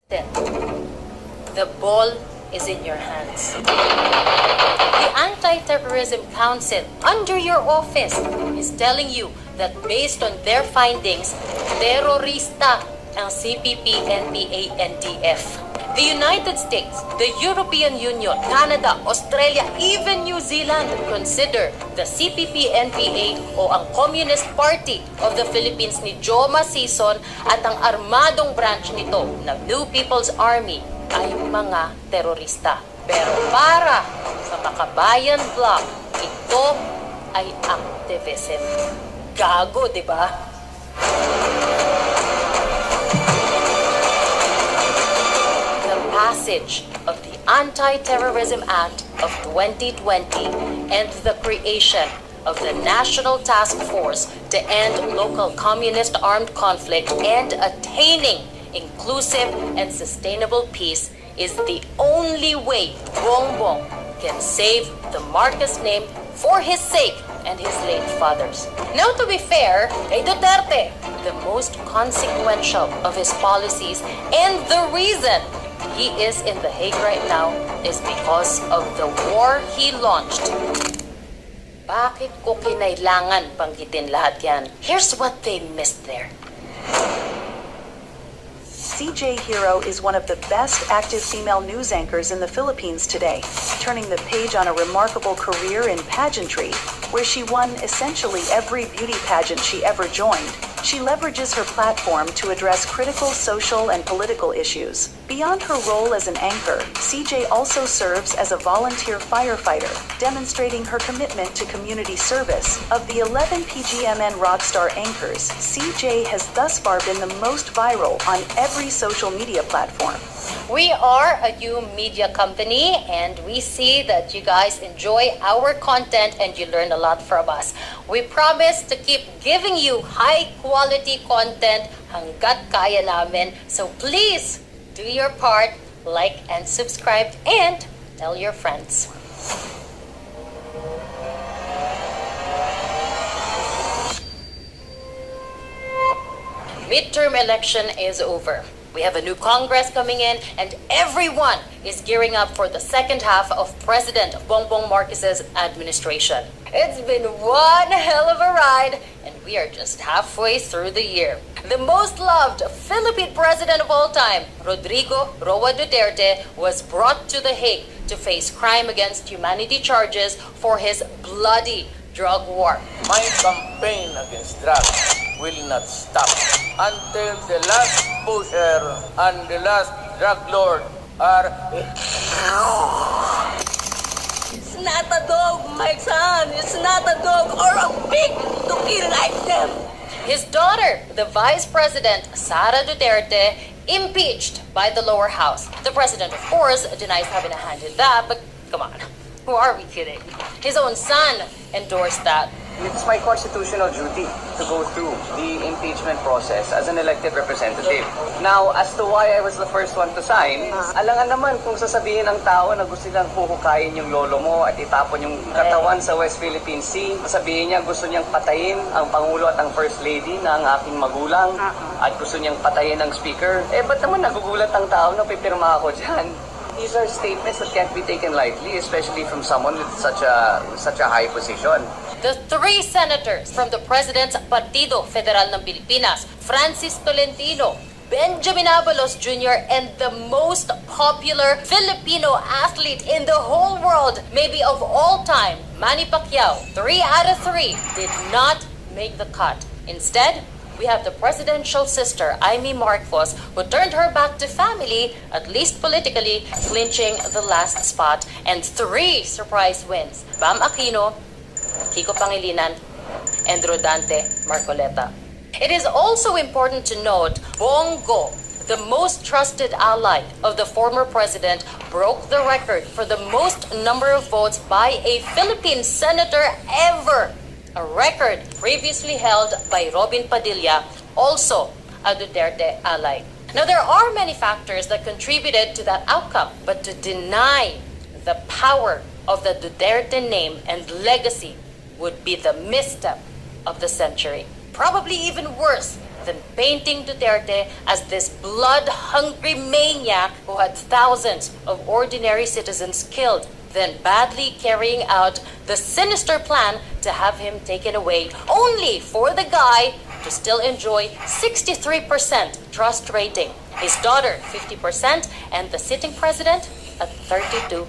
The ball is in your hands. The Anti-Terrorism Council under your office is telling you that based on their findings, terorista ang CPP, NPA, NDF. The United States, the European Union, Canada, Australia, even New Zealand consider the CPP, NPA o ang Communist Party of the Philippines ni Joma Sison at ang armadong branch nito na New People's Army ay mga terorista. Pero para sa Makabayan Bloc, ito ay activism. Gago, di ba? The passage of the Anti-Terrorism Act of 2020 and the creation of the National Task Force to End Local Communist Armed Conflict and Attaining Inclusive and Sustainable Peace is the only way Bongbong can save the Marcos name for his sake and his late fathers. Now, to be fair, kay Duterte, the most consequential of his policies and the reason he is in The Hague right now is because of the war he launched. Bakit ko kinailangan banggitin lahat yan? Here's what they missed there. CJ Hero is one of the best active female news anchors in the Philippines today, turning the page on a remarkable career in pageantry, where she won essentially every beauty pageant she ever joined. She leverages her platform to address critical social and political issues. Beyond her role as an anchor, CJ also serves as a volunteer firefighter, demonstrating her commitment to community service. Of the 11 PGMN Rockstar anchors, CJ has thus far been the most viral on every social media platform. We are a new media company and we see that you guys enjoy our content and you learn a lot from us. We promise to keep giving you high quality content hanggat kaya namin. So please do your part, like and subscribe and tell your friends. Midterm election is over. We have a new Congress coming in and everyone is gearing up for the second half of President Bongbong Marcos's administration. It's been one hell of a ride and we are just halfway through the year. The most loved Philippine president of all time, Rodrigo Roa Duterte, was brought to The Hague to face crime against humanity charges for his bloody drug war. My campaign against drugs will not stop until the last pusher and the last drug lord are... It's not a dog, my son. It's not a dog or a pig to kill like them. His daughter, the Vice President, Sara Duterte, impeached by the lower house. The president, of course, denies having a hand in that, but come on, who are we kidding? His own son endorsed that. It's my constitutional duty to go through the impeachment process as an elected representative. Now, as to why I was the first one to sign, alangan naman kung sasabihin ng tao na gusto nilang huhukayin yung lolo mo at itapon yung katawan sa West Philippine Sea, sabihin niya gusto niyang patayin ang Pangulo at ang First Lady na ang aking magulang at gusto niyang patayin ang Speaker, ba't naman nagugulat ang tao na pipirma ako dyan? These are statements that can't be taken lightly, especially from someone with such a high position. The three senators from the President's Partido Federal ng Pilipinas, Francis Tolentino, Benjamin Abalos Jr., and the most popular Filipino athlete in the whole world, maybe of all time, Manny Pacquiao, 3 out of 3, did not make the cut. Instead, we have the presidential sister, Amy Marcos, who turned her back to family, at least politically, clinching the last spot, and 3 surprise wins, Bam Aquino, Kiko Pangilinan, and Rodante Marcoleta. It is also important to note, Bongo, the most trusted ally of the former president, broke the record for the most number of votes by a Philippine senator ever. A record previously held by Robin Padilla, also a Duterte ally. Now, there are many factors that contributed to that outcome, but to deny the power of the Duterte name and legacy would be the misstep of the century. Probably even worse than painting Duterte as this blood-hungry maniac who had thousands of ordinary citizens killed, then badly carrying out the sinister plan to have him taken away, only for the guy to still enjoy 63% trust rating, his daughter 50%, and the sitting president at 32%.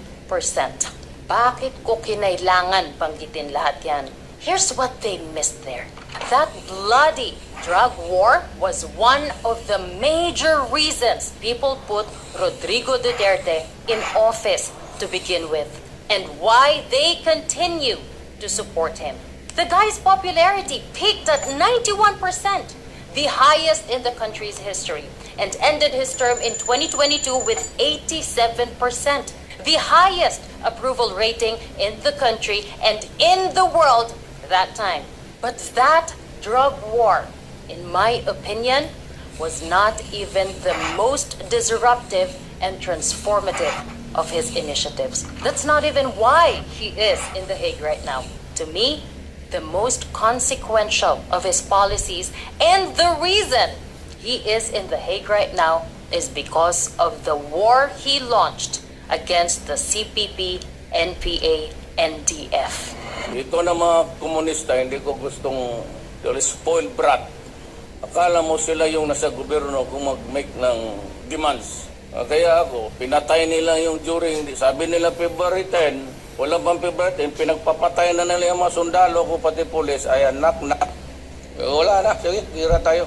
Bakit ko kinailangan banggitin lahat yan? Here's what they missed there. That bloody drug war was one of the major reasons people put Rodrigo Duterte in office to begin with, and why they continue to support him. The guy's popularity peaked at 91%, the highest in the country's history, and ended his term in 2022 with 87%, the highest approval rating in the country and in the world that time. But that drug war, in my opinion, was not even the most disruptive and transformative of his initiatives. That's not even why he is in The Hague right now. To me, the most consequential of his policies and the reason he is in The Hague right now is because of the war he launched against the CPP, NPA, NDF. Ito na mga komunista, hindi ko gustong spoiled brat. Akala mo sila yung nasa gobyerno kung mag-make ng demands. Kaya ako, pinatay nila yung during, sabi nila February 10, wala bang February 10, pinagpapatay na nila yung mga sundalo ko pati pulis, ay knock. Wala na, sige, tira tayo.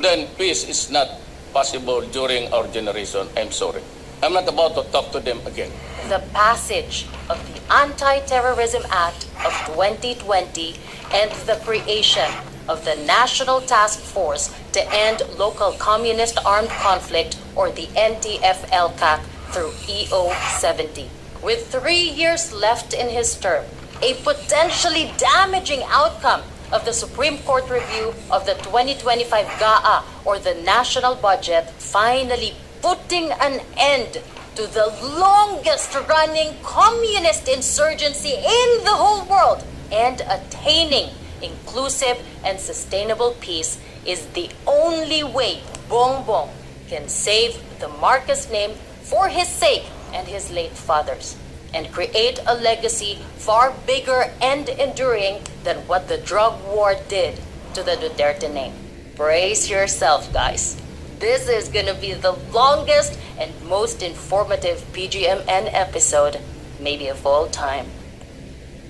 Then peace is not possible during our generation. I'm sorry. I'm not about to talk to them again. The passage of the Anti-Terrorism Act of 2020 and the creation of the National Task Force to End Local Communist Armed Conflict, or the NTF-ELCAC, through EO70. With 3 years left in his term, a potentially damaging outcome of the Supreme Court review of the 2025 GAA, or the national budget, finally putting an end to the longest-running communist insurgency in the whole world, and attaining inclusive and sustainable peace is the only way Bongbong can save the Marcos name for his sake and his late father's, and create a legacy far bigger and enduring than what the drug war did to the Duterte name. Brace yourself, guys. This is gonna be the longest and most informative PGMN episode, maybe of all time.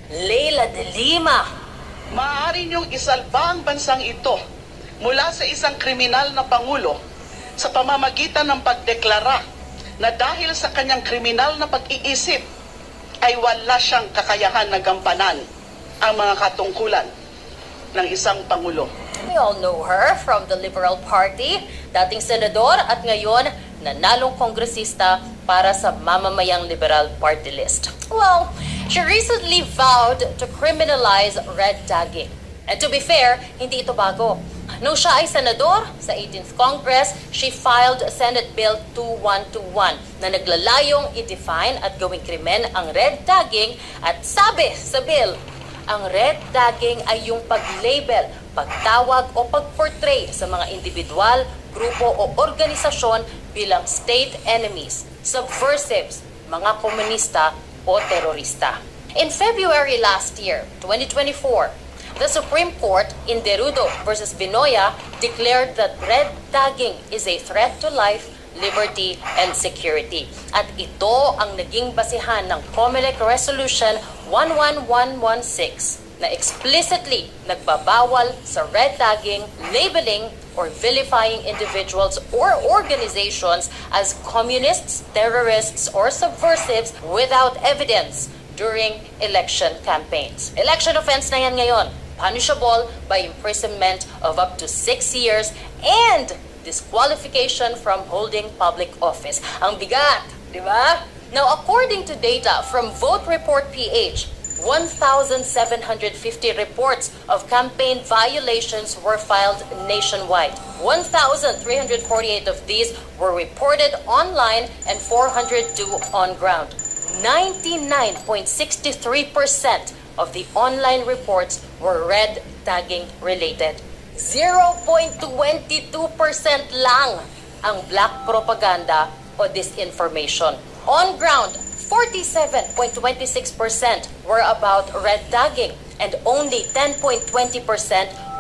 Leila de Lima. Maaari niyong isalba ang bansang ito mula sa isang kriminal na pangulo sa pamamagitan ng pagdeklara na dahil sa kanyang kriminal na pag-iisip ay wala siyang kakayahan na gampanan ang mga katungkulan ng isang pangulo. We all know her from the Liberal Party, dating senador at ngayon nanalong kongresista para sa mamamayang Liberal Party list. Well, she recently vowed to criminalize red tagging. And to be fair, hindi ito bago. Nung siya ay senador sa 18th Congress, she filed Senate Bill 2121 na naglalayong i-define at gawing krimen ang red tagging, at sabi sa bill, ang red tagging ay yung pag-label, pagtawag o pag-portray sa mga individual, grupo o organisasyon bilang state enemies, subversives, mga komunista o terorista. In February last year, 2024, the Supreme Court in Derudo versus Binoya declared that red tagging is a threat to life, liberty, and security. At ito ang naging basihan ng COMELEC Resolution 11116 na explicitly nagbabawal sa red tagging, labeling, or vilifying individuals or organizations as communists, terrorists, or subversives without evidence during election campaigns. Election offense na yan ngayon, punishable by imprisonment of up to 6 years and disqualification from holding public office. Ang bigat, di ba? Now, according to data from Vote Report PH, 1,750 reports of campaign violations were filed nationwide. 1,348 of these were reported online and 402 on ground. 99.63% of the online reports were red tagging related. 0.22% lang ang black propaganda o disinformation. On ground, 47.26% were about red tagging and only 10.20%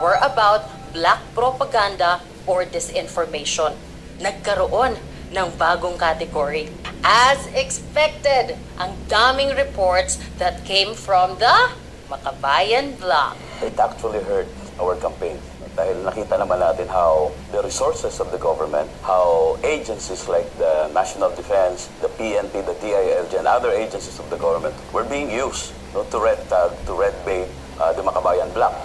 were about black propaganda or disinformation. Nagkaroon ng bagong category. As expected, ang daming reports that came from the Makabayan Block. It actually hurt our campaign. Dahil nakita naman natin how the resources of the government, how agencies like the National Defense, the PNP, the DILG, and other agencies of the government were being used to red bait the Makabayan Block.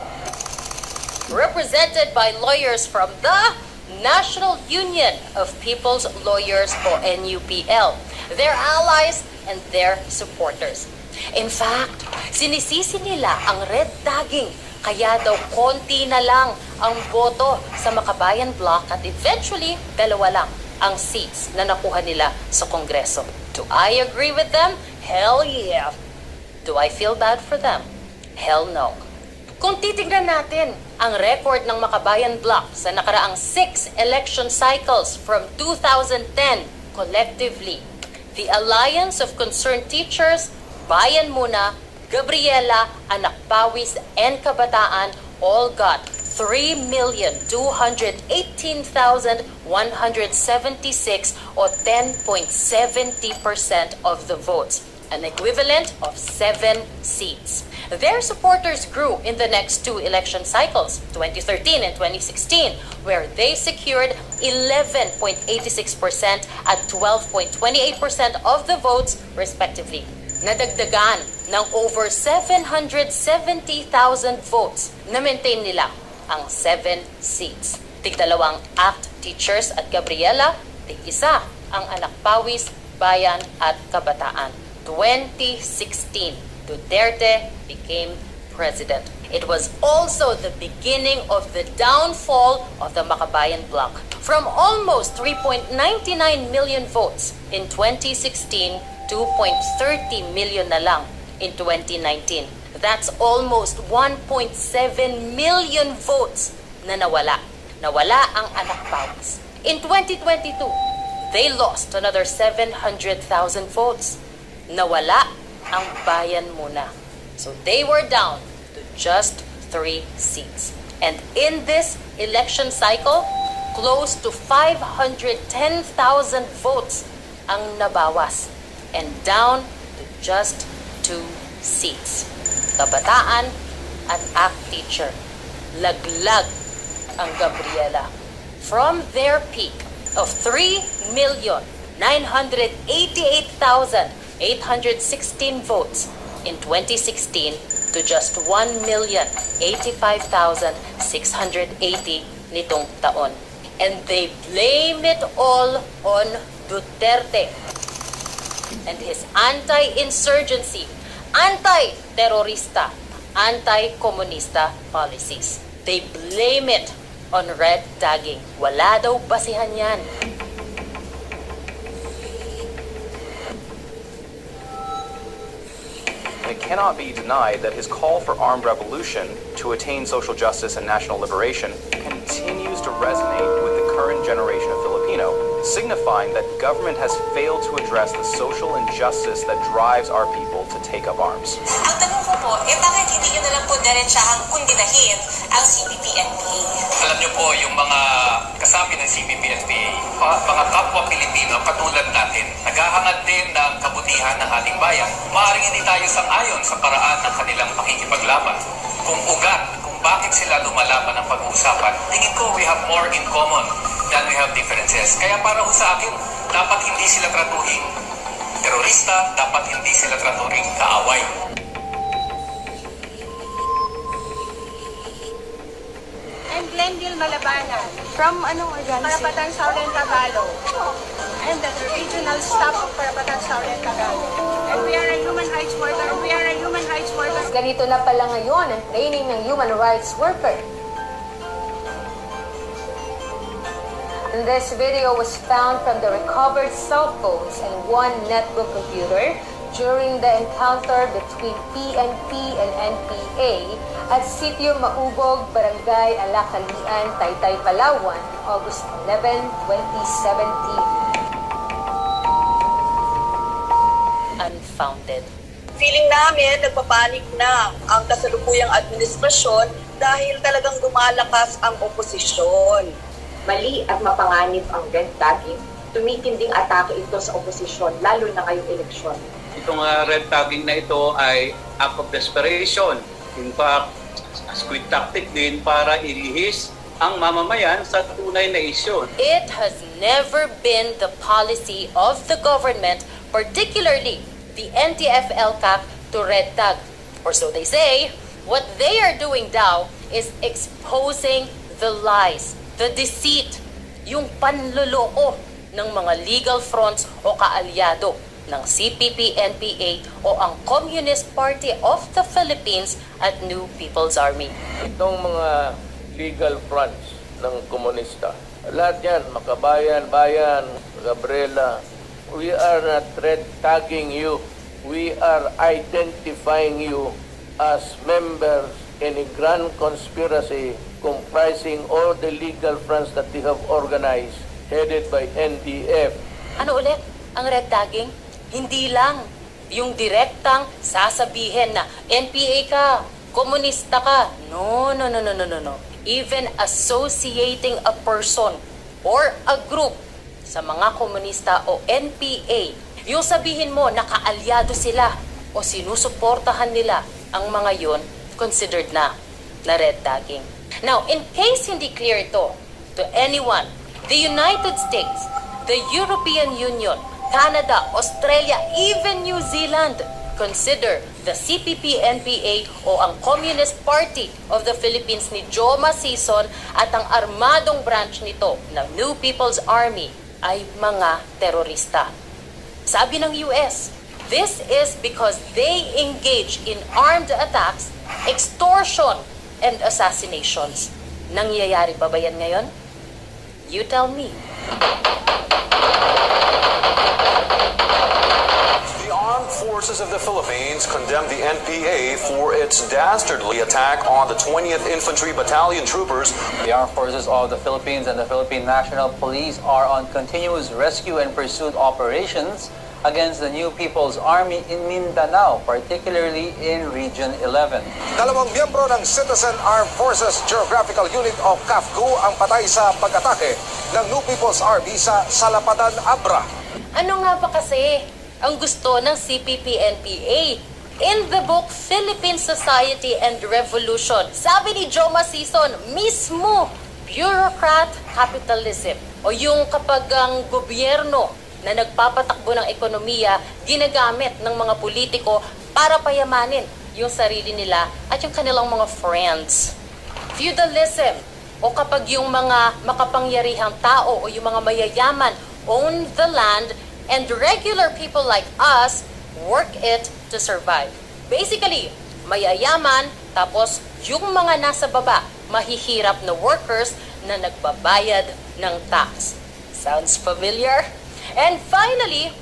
Represented by lawyers from the National Union of People's Lawyers o NUPL, their allies and their supporters. In fact, sinisisi nila ang red tagging, kaya daw konti na lang ang boto sa Makabayan Block at eventually, 2 lang ang seats na nakuha nila sa Kongreso. Do I agree with them? Hell yeah! Do I feel bad for them? Hell no. Kung titignan natin ang record ng Makabayan Block sa nakaraang 6 election cycles from 2010 collectively, the Alliance of Concerned Teachers, Bayan Muna, Gabriela, Anak Pawis, and Kabataan all got 3,218,176 or 10.70% of the votes, an equivalent of 7 seats. Their supporters grew in the next 2 election cycles, 2013 and 2016, where they secured 11.86% at 12.28% of the votes, respectively. Nadagdagan ng over 770,000 votes na maintain nila ang 7 seats. Tig-2 ACT Teachers at Gabriela, tig-1 ang Anak Pawis, Bayan at Kabataan. 2016, Duterte became president. It was also the beginning of the downfall of the Makabayan Block. From almost 3.99 million votes in 2016, 2.30 million na lang in 2019. That's almost 1.7 million votes na nawala. Nawala ang Anak Pawis. In 2022, they lost another 700,000 votes. Nawala ang Bayan Muna. So they were down to just 3 seats. And in this election cycle, close to 510,000 votes ang nabawas and down to just 2 seats. Kabataan at ACT Teacher. Laglag ang Gabriela. From their peak of 3,988,816 votes in 2016 to just 1,085,680 nitong taon. And they blame it all on Duterte and his anti-insurgency, anti-terrorista, anti-komunista policies. They blame it on red tagging. Wala daw basihan yan. It cannot be denied that his call for armed revolution to attain social justice and national liberation continues to resonate with the current generation of Filipino, signifying that government has failed to address the social injustice that drives our people to take up arms. Ang tanong ko po, bakit hindi nyo na lang po diretsahang kundinahin ang CPP-NPA? Alam nyo po, yung mga kasapi ng CPP-NPA, mga kapwa Pilipino katulad natin, naghahangad din ng kabutihan ng ating bayan. Maaaring hindi tayo sang-ayon sa paraan ng kanilang pakikipaglaban. Kung ugat, kung bakit sila lumalaban ng pag-uusapan, tingin ko we have more in common than we have differences. Kaya para ho sa akin, dapat hindi sila tratuhing terorista, dapat hindi sila tratuhing kaaway. I'm Glendale Malabanan. From anong organization? Karapatan Southern Tagalog. I'm the regional staff of Karapatan Southern Tagalog. And we are a human rights worker. Ganito na pala ngayon ang training ng human rights worker. And this video was found from the recovered cell phones and one netbook computer during the encounter between PNP and NPA at Sitio Maubog, Barangay Alacalian, Taytay, Palawan, August 11, 2017. Unfounded. Feeling namin, nagpapanik na ang kasalukuyang administrasyon dahil talagang lumalakas ang oposisyon. Mali at mapanganib ang rent tagging. Tumitinding atake ito sa oposisyon, lalo na ngayong eleksyon. Itong red tagging na ito ay act of desperation. In fact, squid tactic din para ilihis ang mamamayan sa tunay na isyu. It has never been the policy of the government, particularly the NTF-ELCAC, to red tag. Or so they say. What they are doing now is exposing the lies, the deceit, yung panloloko ng mga legal fronts o kaalyado ng CPP-NPA o ang Communist Party of the Philippines at New People's Army. Itong mga legal fronts ng komunista, lahat yan, Makabayan, Bayan, Gabriela, we are not red tagging you. We are identifying you as members in a grand conspiracy comprising all the legal fronts that we have organized, headed by NDF. Ano ulit ang red tagging? Hindi lang yung direktang sasabihin na NPA ka, komunista ka. No. Even associating a person or a group sa mga komunista o NPA, yung sabihin mo nakaalyado sila o sinusuportahan nila ang mga yon, considered na red tagging. Now, in case hindi clear ito to anyone, the United States, the European Union, Canada, Australia, even New Zealand consider the CPP-NPA o ang Communist Party of the Philippines ni Joma Sison at ang armadong branch nito ng New People's Army ay mga terorista. Sabi ng US, this is because they engage in armed attacks, extortion, and assassinations. Nangyayari pa ba yan ngayon? You tell me. The Armed Forces of the Philippines condemned the NPA for its dastardly attack on the 20th Infantry Battalion troopers. The Armed Forces of the Philippines and the Philippine National Police are on continuous rescue and pursuit operations against the New People's Army in Mindanao, particularly in Region 11. Dalawang miyembro ng Citizen Armed Forces Geographical Unit of CAFGU ang patay sa pag-atake ng New People's Army sa Salapadan, Abra. Ano nga ba kasi ang gusto ng CPP-NPA? In the book Philippine Society and Revolution, sabi ni Joma Sison mismo, bureaucrat capitalism o yung kapag ang gobyerno na nagpapatakbo ng ekonomiya, ginagamit ng mga politiko para payamanin yung sarili nila at yung kanilang mga friends. Feudalism, o kapag yung mga makapangyarihang tao o yung mga mayayaman own the land and regular people like us work it to survive. Basically, mayayaman, tapos yung mga nasa baba, mahihirap na workers na nagbabayad ng tax. Sounds familiar? And finally,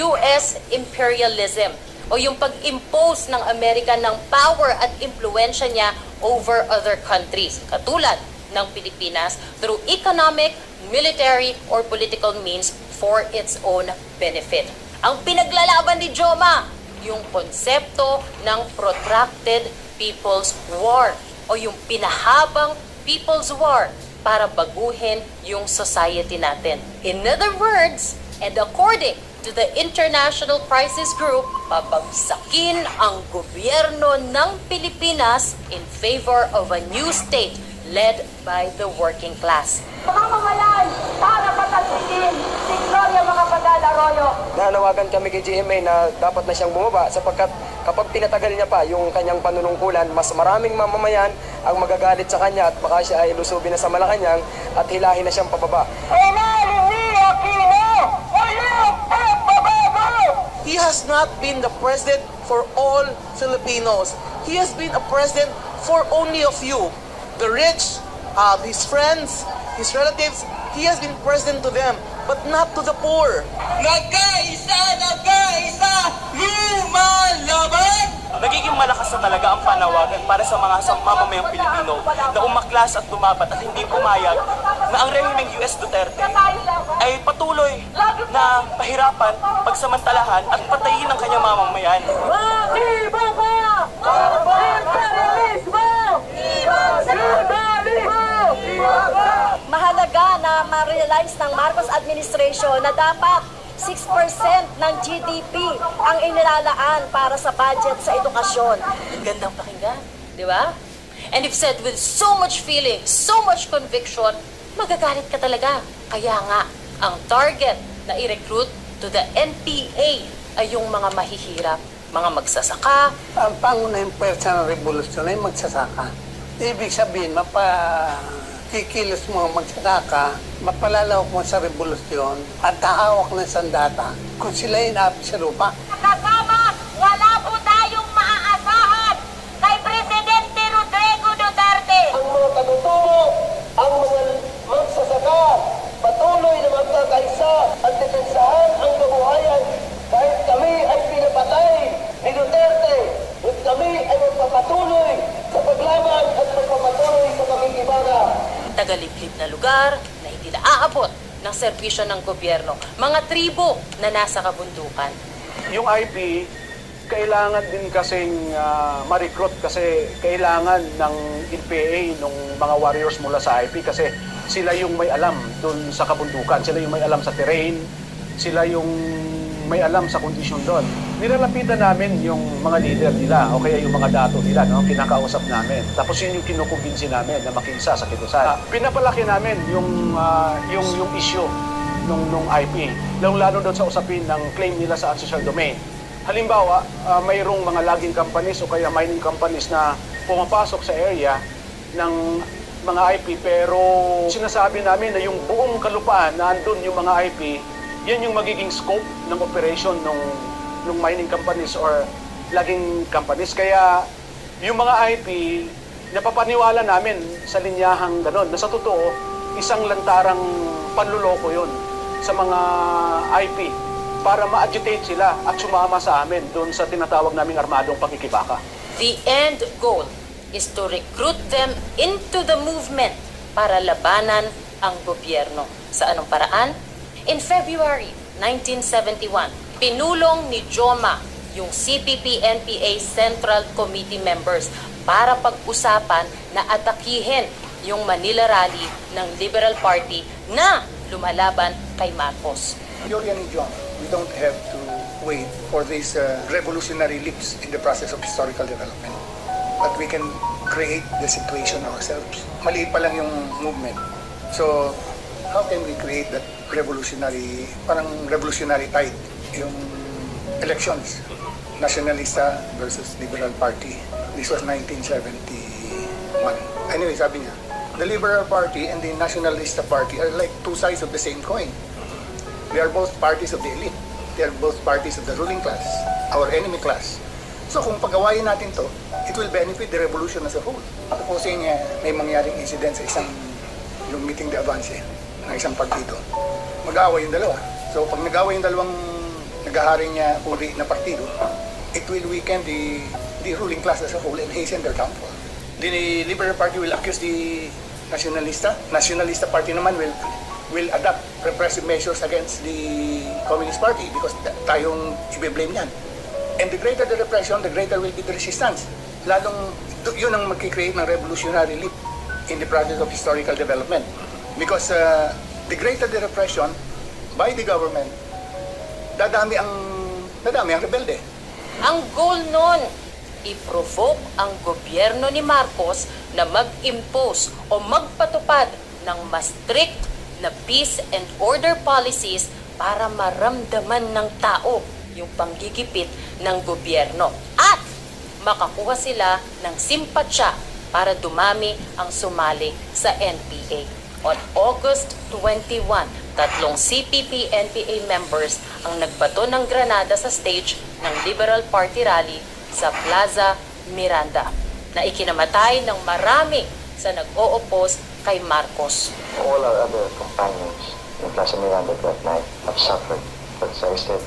US imperialism o yung pag-impose ng Amerika ng power at impluensya niya over other countries, katulad ng Pilipinas, through economic, military, or political means for its own benefit. Ang pinaglalaban ni Joma, yung konsepto ng protracted People's War o yung pinahabang People's War para baguhin yung society natin. In other words, and according to the International Crisis Group, pabagsakin ang gobyerno ng Pilipinas in favor of a new state led by the working class. Pamamahalaan para patalsikin si Gloria Macapagal Arroyo. Nanawagan kami kay GMA na dapat na siyang bumaba sapagkat kapag pinatagal niya pa yung kanyang panunungkulan, mas maraming mamamayan ang magagalit sa kanya at baka siya ay lusubin na sa Malacanang at hilahin na siyang pababa. He has not been the president for all Filipinos. He has been a president for only a few. The rich, his friends, his relatives, he has been president to them, but not to the poor. Nagkaisa, lumalaban! nagiging malakas na talaga ang panawagan para sa mga mamamayang Pilipino na umaklas at lumaban at hindi pumayag na ang rehimeng US Duterte ay patuloy na pahirapan, pagsamantalahan at patayin ang kanyang mamamayan. Mahalaga na ma-realize ng Marcos administration na dapat 6% ng GDP ang inilalaan para sa budget sa edukasyon. Gandang pakinggan, di ba? And if said with so much feeling, so much conviction, magagalit ka talaga. Kaya nga, ang target na i-recruit to the NPA ay yung mga mahihirap, mga magsasaka. Ang pangunahing pwersa ng revolusyon ay magsasaka. Ibig sabihin, kikilos mo magsasaka, mapalalawak mo sa revolusyon at hahawak ng sandata kung sila inaapi sa lupa. Kasama, wala po tayong maaasahan kay Presidente Rodrigo Duterte. Ang mga tagutubo, ang mga magsasaka, patuloy na magkakaisa at depensahan ang kabuhayan kahit kami ay pinapatay ni Duterte at kami ay magpapatuloy sa paglaban at magpapatuloy sa pagkikibana. Tagaliblib na lugar na hindi naaabot ng serbisyo ng gobyerno. Mga tribo na nasa kabundukan. Yung IP, kailangan din kasing ma-recruit kasi kailangan ng NPA, ng mga warriors mula sa IP kasi sila yung may alam doon sa kabundukan. Sila yung may alam sa terrain. Sila yung may alam sa kondisyon doon. Nilalapitan namin yung mga leader nila o kaya yung mga dato nila, no? Kinakausap namin. Tapos yun yung kinukumbinsi namin na makiisa sa kilusan. Pinapalaki namin yung issue nung IP, lalo doon sa usapin ng claim nila sa ancestral domain. Halimbawa, mayroong mga logging companies o kaya mining companies na pumapasok sa area ng mga IP pero sinasabi namin na yung buong kalupaan na andun yung mga IP, yan yung magiging scope ng operation ng mining companies or logging companies. Kaya yung mga IP, napapaniwala namin sa linyahang gano'n na sa totoo, isang lantarang panluloko yun sa mga IP para ma-agitate sila at sumama sa amin doon sa tinatawag naming armadong pakikibaka. The end goal is to recruit them into the movement para labanan ang gobyerno. Sa anong paraan? In February 1971, pinulong ni Joma yung CPP-NPA Central Committee members para pag-usapan na atakihin yung Manila Rally ng Liberal Party na lumalaban kay Marcos. Julian and John, we don't have to wait for these revolutionary leaps in the process of historical development. But we can create the situation ourselves. Maliit pa lang yung movement. So, how can we create that parang revolutionary tide, yung elections, Nationalista versus Liberal Party. This was 1971. Anyway, sabi niya, the Liberal Party and the Nationalista Party are like two sides of the same coin. They are both parties of the elite. They are both parties of the ruling class, our enemy class. So kung pagawain natin to, it will benefit the revolution as a whole. Supposing may mangyaring incident sa yung meeting de avance ng isang partido, mag-aaway yung dalawa. So pag nag-aaway yung dalawang nag-aharing uri na partido, it will weaken the ruling class as a whole and hasten their downfall. The Liberal Party will accuse the Nationalista. Nationalista Party naman will adopt repressive measures against the Communist Party because tayong i-blame yan. And the greater the repression, the greater will be the resistance. Lalong yun ang mag-create ng revolutionary leap in the process of historical development. Because the greater the repression by the government, dadami ang rebelde. Ang goal nun, i-provoke ang gobyerno ni Marcos na mag-impose o magpatupad ng mas strict na peace and order policies para maramdaman ng tao yung panggigipit ng gobyerno at makakuha sila ng simpatsya para dumami ang sumali sa NPA. On August 21, 3 CPP-NPA members ang nagbato ng granada sa stage ng Liberal Party rally sa Plaza Miranda na ikinamatay ng marami sa nag-o-oppose kay Marcos. All our other companions in Plaza Miranda that night have suffered. But as I said,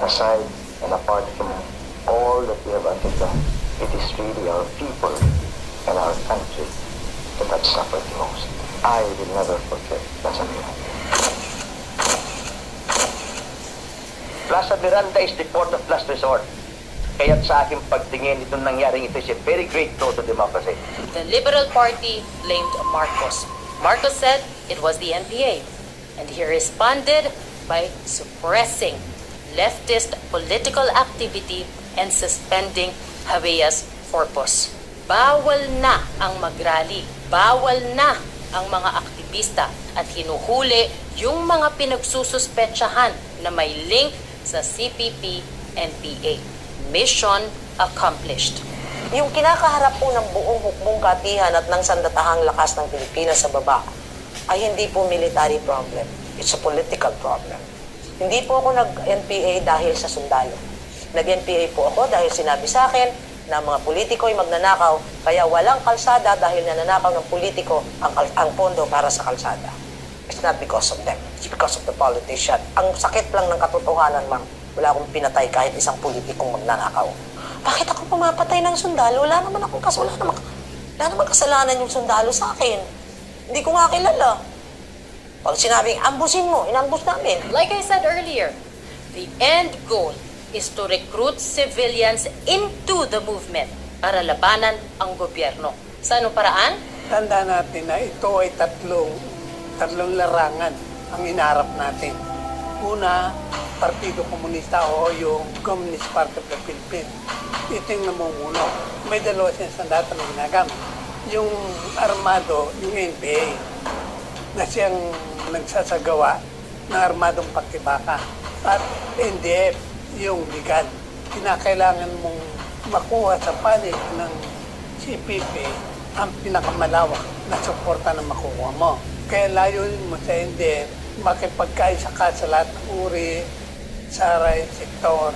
aside and apart from all that we have undergone, it is really our people and our country that have suffered the most. I will never forget Plaza Miranda. Plaza Miranda is the port of last resort. Kaya't sa aking pagtingin, itong nangyaring ito is a very great blow to democracy. The Liberal Party blamed Marcos. Marcos said it was the NPA, and he responded by suppressing leftist political activity and suspending habeas corpus. Bawal na ang magrally, bawal na ang mga aktivista at hinuhuli yung mga pinagsususpetsahan na may link sa CPP-NPA. Mission accomplished. Yung kinakaharap po ng buong hukbong katihan at ng sandatahang lakas ng Pilipinas sa baba ay hindi po military problem. It's a political problem. Hindi po ako nag-NPA dahil sa sundalo. Nag-NPA po ako dahil sinabi sa akin na mga politiko ay magnanakaw, kaya walang kalsada dahil nananakaw ng politiko ang pondo para sa kalsada. It's not because of them. It's because of the politician. Ang sakit lang ng katotohanan, ma'am. Wala akong pinatay kahit isang politikong magnanakaw. Bakit ako pumapatay ng sundalo? Wala naman kasalanan yung sundalo sa akin. Hindi ko nga kilala. Pag sinabing, ambusin mo, inambus namin. Like I said earlier, the end goal is to recruit civilians into the movement para labanan ang gobyerno. Sa anong paraan? Tanda natin na ito ay tatlong larangan ang inaharap natin. Una, Partido Komunista o yung Communist Party of the Philippines. Ito yung namumuno. May dalawa siyang sandata na ginagamit. Yung armado, yung NPA, na siyang nagsasagawa ng armadong pakibaka. At NDF, yung legal. Kinakailangan mong makuha sa panig ng CPP ang pinakamalawak na suporta na makuha mo. Kaya layunin mo sa NDF, makipagkaisa ka sa lahat ng uri, saray, sektor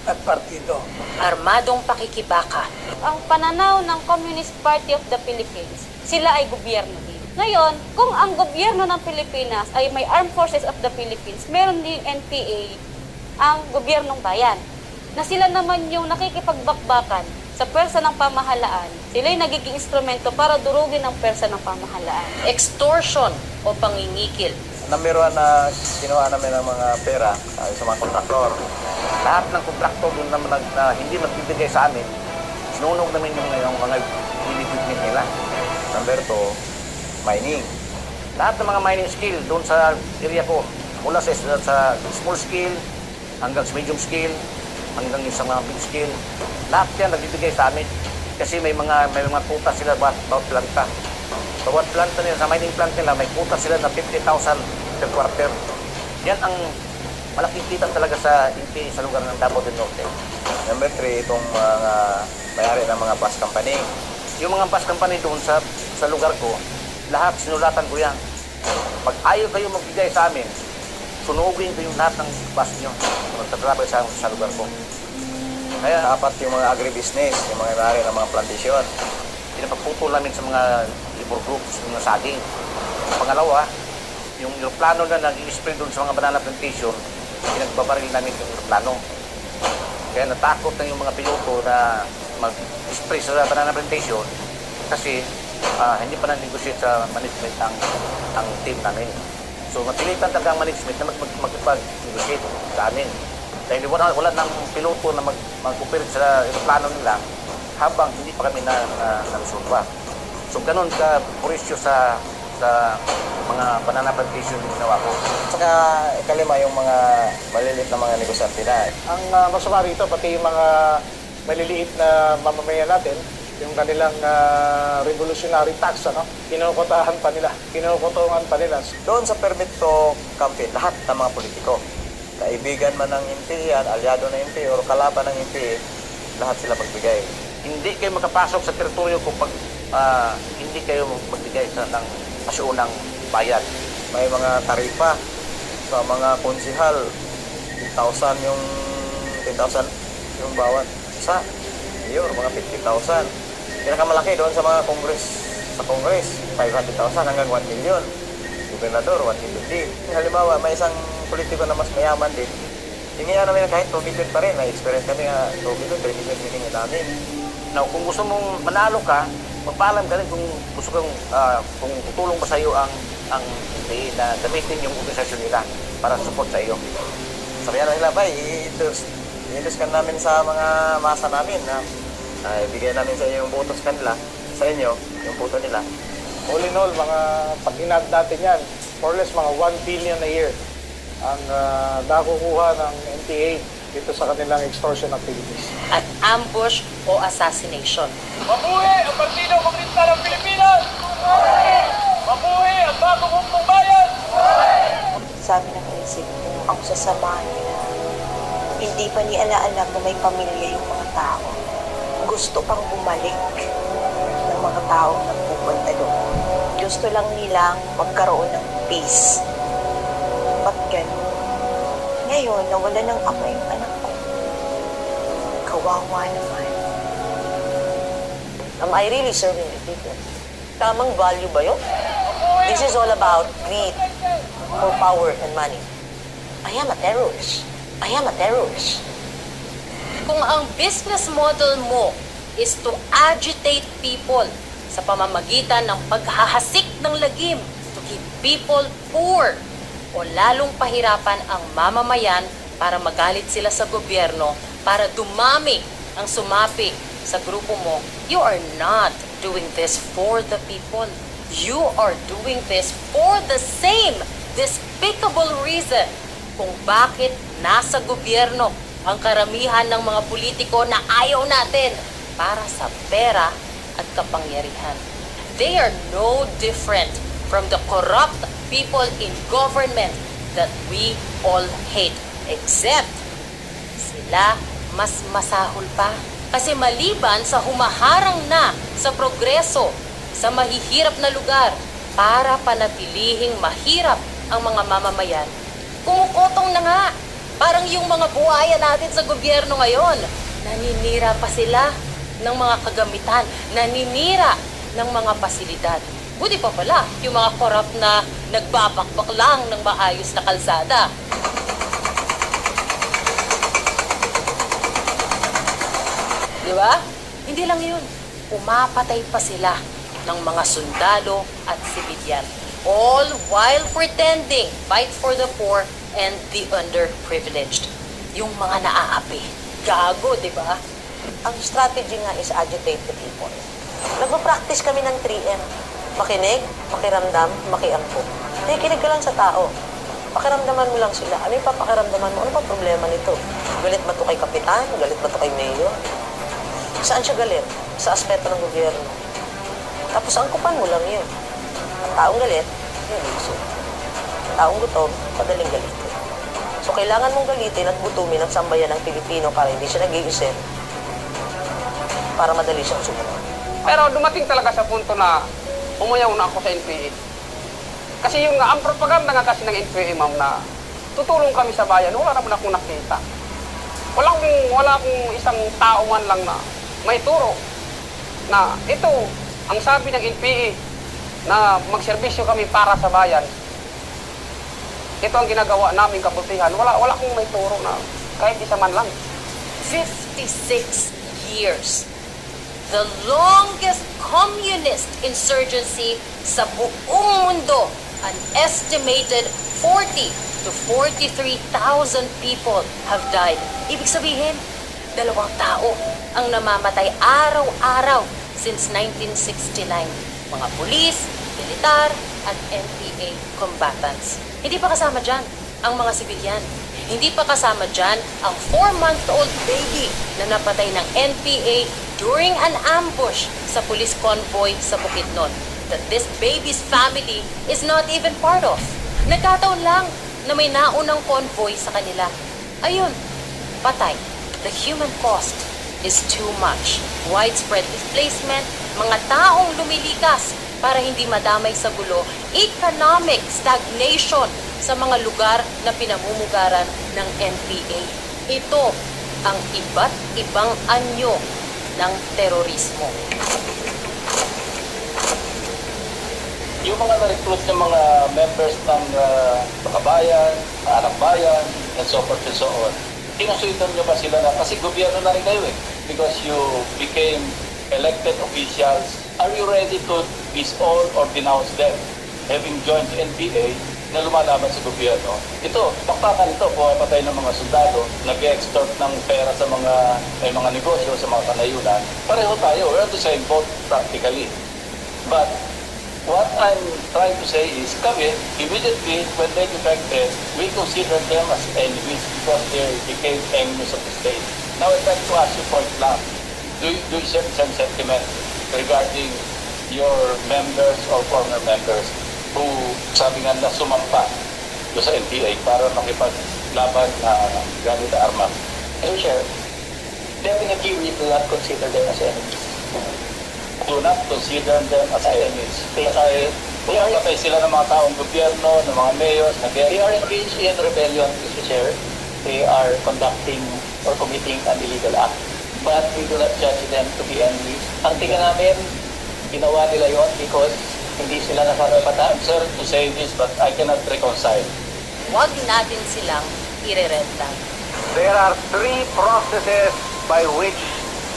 at partido. Armadong pakikibaka. Ang pananaw ng Communist Party of the Philippines, sila ay gobyerno din. Ngayon, kung ang gobyerno ng Pilipinas ay may Armed Forces of the Philippines, meron din NPA ang gobyernong bayan. Na sila naman yung nakikipagbakbakan sa pwersa ng pamahalaan, sila'y nagiging instrumento para durugin ang pwersa ng pamahalaan. Extortion o pangingikil. Number one na kinuha namin ng mga pera sa mga kontraktor. Lahat ng kontraktor doon naman na hindi magbibigay sa amin, sinunog namin yung mga equipment nila. Number two, mining. Lahat ng mga mining skill doon sa area ko, mula sa small scale hanggang sa medium scale, hanggang sa mga big scale, lahat yan nagbibigay sa amin. Kasi may mga putas sila bawat planta. Bawat planta nila, sa mining plant nila, may putas sila na 50,000 per quarter. Yan ang malaking kita talaga sa NPA sa lugar ng Davao del Norte. Number 3, itong mga mayari ng mga bus company. Yung mga bus company doon sa lugar ko, lahat sinulatan ko yan. Pag ayaw kayo magbigay sa amin, sunugin ko yung lahat ng bus nyo. Magtatrabaho sa lugar ko. Kaya dapat yung mga agribusiness, yung mga mayari ng mga plantation, pinapagputol namin sa mga labor groups, mga saging. Pangalawa, yung plano na nag-i-spray doon sa mga banana plantation, pinagbabaril namin yung plano. Kaya natakot na yung mga piloto na mag-spray sa banana plantation kasi hindi pa na-negotiate sa management ang team namin. So mapilitan talaga ang management na magpag-negotiate sa amin. Dahil wala ng piloto na mag-operate sa plano nila habang hindi pa kami na-resolve. So ganun ka purisyo sa mga banana plantation yung ginawa ko. Saka ikalima yung mga maliliit na mga negosyante na. Ang masama rito, pati yung mga maliliit na mamamayan natin, yung kanilang revolutionary tax, kinukutungan pa nila. Doon sa permit to campaign, lahat ng mga politiko, kaibigan man ng NPA, alyado ng NPA, o kalaban ng NPA, lahat sila magbigay. Hindi kayo makapasok sa teritoryo kung hindi kayo magbigay ng pasyunang bayad. May mga tarifa sa mga konsihal, 10,000 yung bawat isa. Mayor, mga 50,000. Pinakamalaki doon sa mga sa Congress, 500,000 hanggang 1 million. Gobernador, 150. Halimbawa, may isang politiko na mas mayaman din. Hingihan namin kahit 2 million pa rin. May experience kami nga 2 million, 3 million hiningi namin. Now, kung gusto mong manalo ka, magpaalam ka rin kung gusto kong kung tutulong ba sa iyo ang NPA na gamitin yung organisasyon nila para support sa iyo. Sabihan na nila, bay, i-introduce ka namin sa mga masa namin na ibigay namin sa inyo yung boto sa kanila, sa inyo, yung boto nila. All in all, mga pag-inad natin yan, more or less mga 1 billion a year ang nakukuha ng NPA dito sa kanilang extortion activities. At ambush o assassination. Mabuhay ang Partido Komunista ng Pilipinas! Mabuhay ang bagong hukbong bayan! Sabi ng isip ko, ang sasamahan nila. Hindi pa ni alam na may pamilya yung mga tao. Gusto pang bumalik ng mga taong nagpupunta doon. Gusto lang nilang magkaroon ng peace. Ba't ganun? Ngayon, nawala ng ama yung anak ko. Kawawa naman. Am I really serving the people? Tamang value ba yun? This is all about greed for power and money. I am a terrorist. I am a terrorist. Kung ang business model mo is to agitate people sa pamamagitan ng paghahasik ng lagim to keep people poor o lalong pahirapan ang mamamayan para magalit sila sa gobyerno, para dumami ang sumapi sa grupo mo, you are not doing this for the people. You are doing this for the same despicable reason kung bakit nasa gobyerno ang karamihan ng mga politiko na ayaw natin para sa pera at kapangyarihan. They are no different from the corrupt people in government that we all hate. Except, sila mas masahol pa. Kasi maliban sa humaharang na sa progreso sa mahihirap na lugar para panatilihing mahirap ang mga mamamayan, kumukotong na nga. Parang yung mga buhaya natin sa gobyerno ngayon, naninira pa sila ng mga kagamitan, naninira ng mga pasilidad. Buti pa pala, yung mga corrupt na nagbabakbak lang ng maayos na kalsada. Di ba? Hindi lang yun. Umapatay pa sila ng mga sundalo at sibilyan. All while pretending fight for the poor and the underprivileged. Yung mga naaapi. Gago, di ba? Ang strategy nga is agitate the people. Nagpa-practice kami ng 3M. Makinig, makiramdam, makiangko. Nakikinig ka lang sa tao. Pakiramdaman mo lang sila. Ano yung papakiramdaman mo? Ano pa problema nito? Galit ba ito kay kapitan? Galit ba ito kay mayor? Saan siya galit? Sa aspeto ng gobyerno. Tapos angkupan mo lang yun. Ang taong galit, yun gusto. Ang taong gutom, madaling galitin. So kailangan mong galitin at butumin ang sambayan ng Pilipino para hindi siya nag-iisip, para madali siyang sumunod. Pero dumating talaga sa punto na umuyaw na ako sa NPA. Kasi yung ang propaganda nga kasi ng NPA, ma'am, na tutulong kami sa bayan, wala naman akong nakita. Wala akong isang tao man lang na may turo na ito, ang sabi ng NPA na magserbisyo kami para sa bayan. Ito ang ginagawa naming kabutihan. Wala akong may turo na kahit isa man lang. 56 years. The longest communist insurgency sa buong mundo. An estimated 40 to 43,000 people have died. Ibig sabihin, 2 tao ang namamatay araw-araw since 1969. Mga pulis, militar, at NPA combatants. Hindi pa kasama dyan ang mga sibilyan. Hindi pa kasama dyan ang 4-month-old baby na napatay ng NPA during an ambush sa police convoy sa Bukidnon that this baby's family is not even part of. Nagkataon lang na may naunang convoy sa kanila. Ayun, patay. The human cost is too much. Widespread displacement, mga taong lumilikas para hindi madamay sa gulo, economic stagnation sa mga lugar na pinamumugaran ng NPA. Ito ang iba't ibang anyo ng terorismo. Yung mga na-recruit ng mga members ng Bakabayan, Anak Bayan, and so forth and so on, kinasuitan nyo ba sila na, kasi gobyerno na rin kayo because you became elected officials, are you ready to disown or denounce them? Having joined the NPA na lumalaban sa gobyerno. Ito, pakpakan ito, pumapatay ng mga sundalo, nag-extort ng pera sa mga negosyo, sa mga kanayunan. Pareho tayo, we're the same boat practically. But what I'm trying to say is, kami, immediately when they defected, we consider them as enemies because they became enemies of the state. Now I'd like to ask you point blank, do you share the same sentiment regarding your members or former members who sabi nga na sumampa doon sa NPA para makipaglaban na gamit na armas? Mr. Chair, definitely we do not consider them as enemies. Do not consider them as enemies. Kasi pumapatay sila ng mga taong gobyerno, ng mga mayors, they are engaged in rebellion, Mr. Chair. They are conducting or committing an illegal act. But we do not judge them to be enemies. Ang tingin namin, ginawa nila yon because hindi sila nakarapatan. Sir, to say this, but I cannot reconcile. Huwag natin silang irerenta. There are three processes by which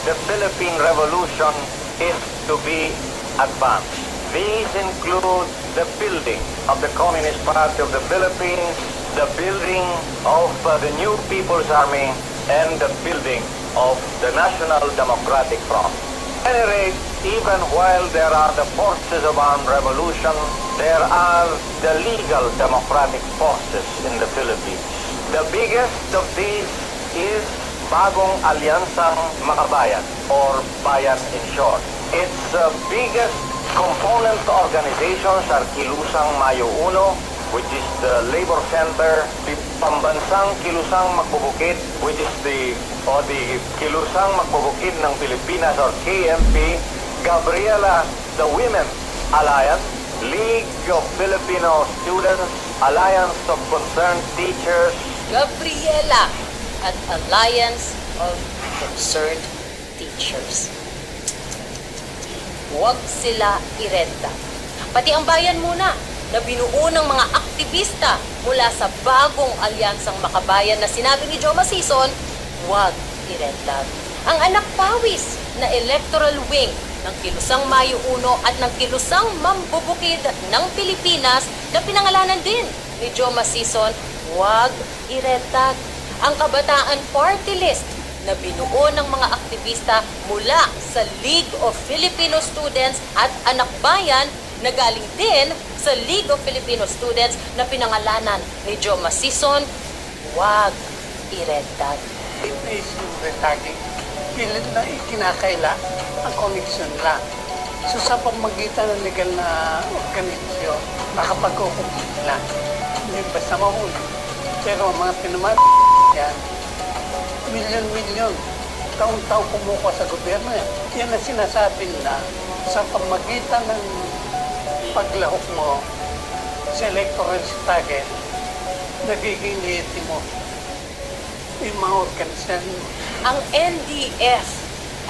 the Philippine Revolution is to be advanced. These include the building of the Communist Party of the Philippines, the building of the new People's Army, and the building of the National Democratic Front. At any rate, even while there are the forces of armed revolution, there are the legal democratic forces in the Philippines. The biggest of these is Bagong Alyansang Makabayan, or Bayan in short. Its biggest component organizations are Kilusang Mayo Uno, which is the labor center, the Pambansang Kilusang Magbubukid, which is the Kilusang Magbubukid ng Pilipinas, or KMP, Gabriela, the Women's Alliance, League of Filipino Students, Alliance of Concerned Teachers, Gabriela at Alliance of Concerned Teachers. Huwag sila irenta. Pati ang bayan muna na binuo ng mga aktivista mula sa Bagong Alyansang Makabayan na sinabi ni Joma Sison, huwag irenta. Ang anak pawis na electoral wing ng Kilusang Mayo Uno at ng Kilusang Mambubukid ng Pilipinas na pinangalanan din ni Joma Sison, huwag iretag. Ang Kabataan Party List na binuo ng mga aktivista mula sa League of Filipino Students at Anak Bayan na galing din sa League of Filipino Students na pinangalanan ni Joma Sison, huwag iretag. Ito is yung retaging. Pilit na ikinakaila ang koneksyon lang. So sa pamagitan ng legal na organisasyon, nakapag-kukumpit lang. Hindi basta mahuli. Pero ang mga pinamahal yan, milyon-milyon, taon-taon kumukuha sa gobyerno yan. Yan ang sinasabi na sa pamagitan ng paglahok mo sa electoral target, nagiging liiti mo yung mga organisasyon. Ang NDF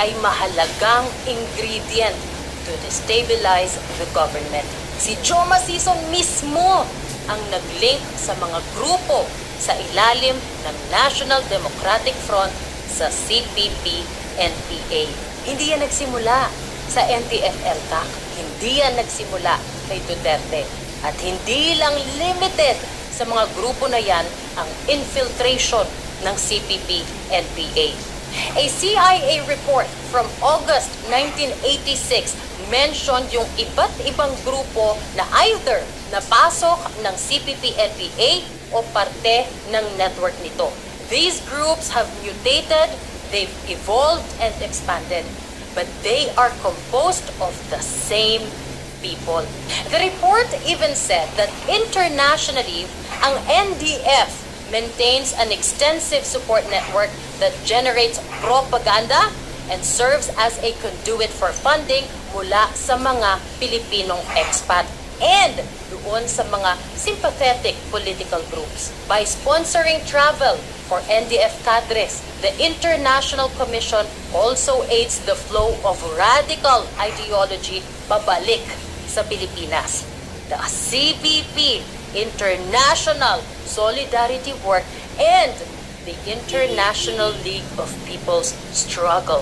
ay mahalagang ingredient to destabilize the government. Si Joma Sison mismo ang nag-link sa mga grupo sa ilalim ng National Democratic Front sa CPP-NPA. Hindi yan nagsimula sa NTF-ELCAC. Hindi yan nagsimula kay Duterte. At hindi lang limited sa mga grupo na yan ang infiltration ng CPP-NPA. A CIA report from August 1986 mentioned yung iba't ibang grupo na either napasok ng CPP-NPA o parte ng network nito. These groups have mutated, they've evolved and expanded, but they are composed of the same people. The report even said that internationally, ang NDF maintains an extensive support network that generates propaganda and serves as a conduit for funding mula sa mga Pilipinong expat and doon sa mga sympathetic political groups. By sponsoring travel for NDF cadres, the International Commission also aids the flow of radical ideology pabalik sa Pilipinas. The CBP, International Solidarity Work, and the International League of People's Struggle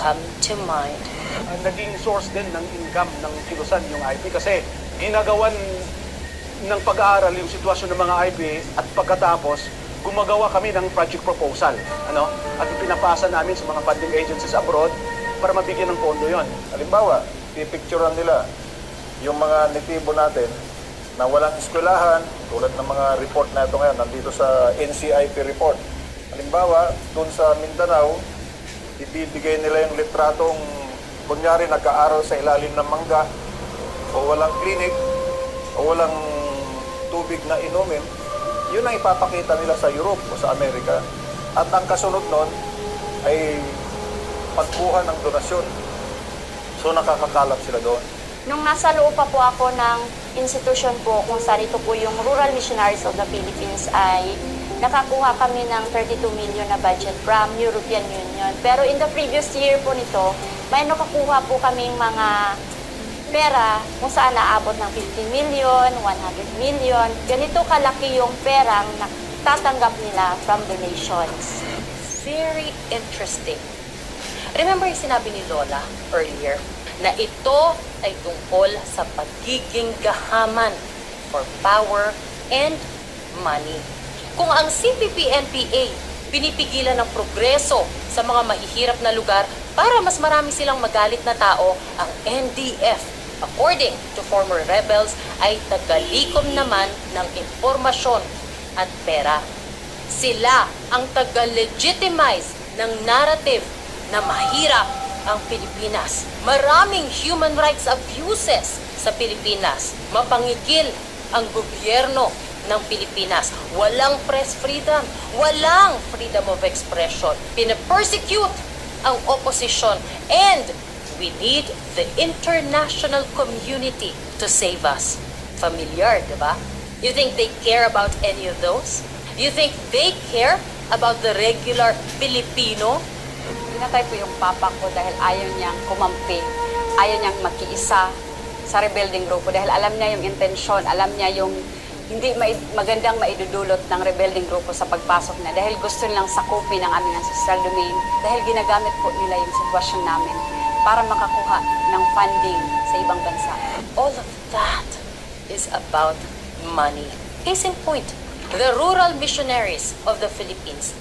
come to mind. Naging source din ng income ng Kilusan yung IP kasi ginagawan ng pag-aaral yung sitwasyon ng mga IP at pagkatapos gumagawa kami ng project proposal, at pinapasa namin sa mga funding agencies abroad para mabigyan ng pondo yon. Halimbawa, pipicturean nila yung mga netibo natin na walang eskwelahan, tulad ng mga report na ito ngayon, nandito sa NCIP report. Halimbawa, dun sa Mindanao, ibibigay nila yung litratong kunyari nag-aaral sa ilalim ng mangga o walang clinic o walang tubig na inumin, yun ang ipapakita nila sa Europe o sa Amerika. At ang kasunod nun ay pagkuha ng donasyon. So nakakakalap sila doon. Nung nasa loob pa po ako ng institution po kung saan ito po yung Rural Missionaries of the Philippines ay nakakuha kami ng 32 million na budget from European Union. Pero in the previous year po nito, may nakakuha po kaming mga pera kung saan naabot ng 50 million, 100 million. Ganito kalaki yung perang natatanggap nila from donations. Very interesting. Remember yung sinabi ni Lola earlier na ito ay tungkol sa pagiging gahaman for power and money. Kung ang CPP-NPA pinipigilan ng progreso sa mga mahihirap na lugar para mas marami silang magalit na tao, ang NDF, according to former rebels, ay tagalikom naman ng impormasyon at pera. Sila ang taga-legitimize ng narrative na mahirap ang Pilipinas. Maraming human rights abuses sa Pilipinas. Mapangikil ang gobyerno ng Pilipinas. Walang press freedom. Walang freedom of expression. Pina-persecute ang opposition. And we need the international community to save us. Familiar, di ba? You think they care about any of those? You think they care about the regular Filipino? Pinatay po yung papa ko dahil ayaw niyang kumampi. Ayaw niyang makiisa sa rebelding grupo dahil alam niya yung intensyon, alam niya yung hindi magandang maidudulot ng rebelding grupo sa pagpasok na dahil gusto nilang sakupin ang aming ancestral domain dahil ginagamit po nila yung sitwasyon namin para makakuha ng funding sa ibang bansa. All of that is about money. Case in point, the Rural Missionaries of the Philippines.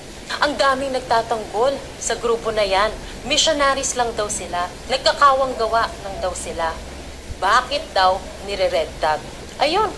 Ang daming nagtatanggol sa grupo na yan. Missionaries lang daw sila. Nagkakawang gawa lang daw sila. Bakit daw nire-red tag? Ayun,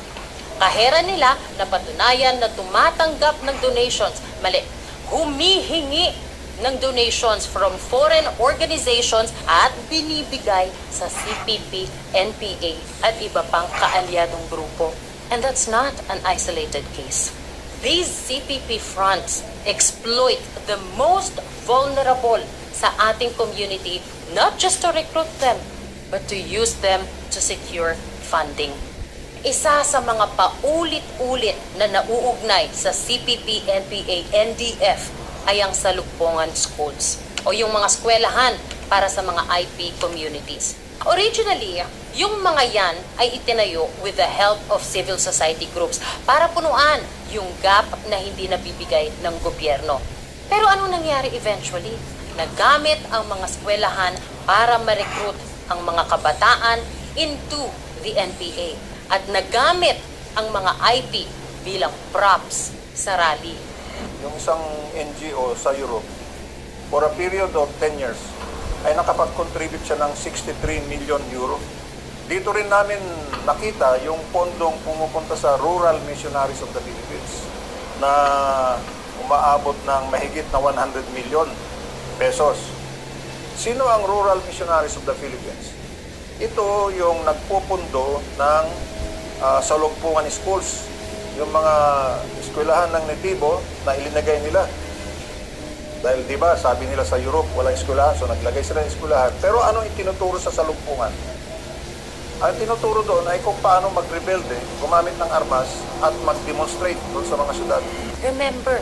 kahera nila na patunayan na tumatanggap ng donations. Mali, humihingi ng donations from foreign organizations at binibigay sa CPP, NPA at iba pang kaalyadong grupo. And that's not an isolated case. These CPP fronts exploit the most vulnerable sa ating community, not just to recruit them, but to use them to secure funding. Isa sa mga paulit-ulit na nauugnay sa CPP, NPA, NDF ay ang salugpungan schools o yung mga eskwelahan para sa mga IP communities. Originally, yung mga yan ay itinayo with the help of civil society groups para punuan yung gap na hindi nabibigay ng gobyerno. Pero ano nangyari eventually? Nagamit ang mga eskwelahan para ma-recruit ang mga kabataan into the NPA at nagamit ang mga IP bilang props sa rally. Yung isang NGO sa Europe, for a period of 10 years, ay nakapag-contribute siya ng 63 million euro. Dito rin namin nakita yung pondong pumupunta sa Rural Missionaries of the Philippines na umaabot ng mahigit na 100 million pesos. Sino ang Rural Missionaries of the Philippines? Ito yung nagpupundo ng salugpungan schools, yung mga eskwelahan ng netibo na ilinagay nila. Dahil di ba, sabi nila sa Europe, walang eskwelahan, so naglagay sila ng eskwelahan. Pero ano itinuturo sa salugpungan? Ang tinuturo doon ay kung paano magrebelde, gumamit ng armas at mag-demonstrate doon sa mga syudad. Remember,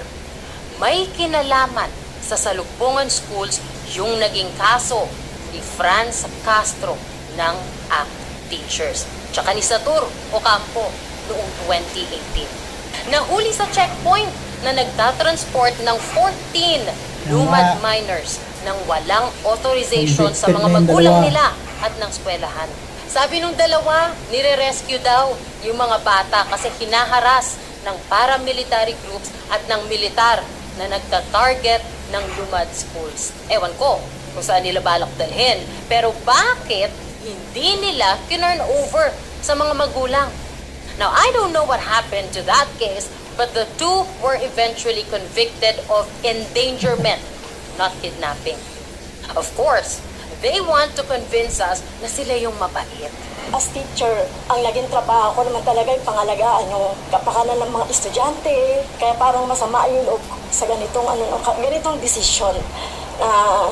may kinalaman sa salugpungan schools yung naging kaso ni Franz Castro ng ACT Teachers, tsaka ni Satur Ocampo noong 2018. Nahuli sa checkpoint na nagtatransport ng 14 lumad minors ng walang authorization sa mga magulang nila at ng eskwelahan. Sabi nung dalawa, nire-rescue daw yung mga bata kasi hinaharas ng paramilitary groups at ng militar na nagta-target ng lumad schools. Ewan ko kung saan nila balak dalhin. Pero bakit hindi nila kinurn over sa mga magulang? Now, I don't know what happened to that case, but the two were eventually convicted of endangerment, not kidnapping. Of course, they want to convince us na sila yung mabait. As teacher, ang naging trabaho ko naman talaga yung pangalagaan yung kapakanan ng mga estudyante. Kaya parang masama yung loob sa ganitong desisyon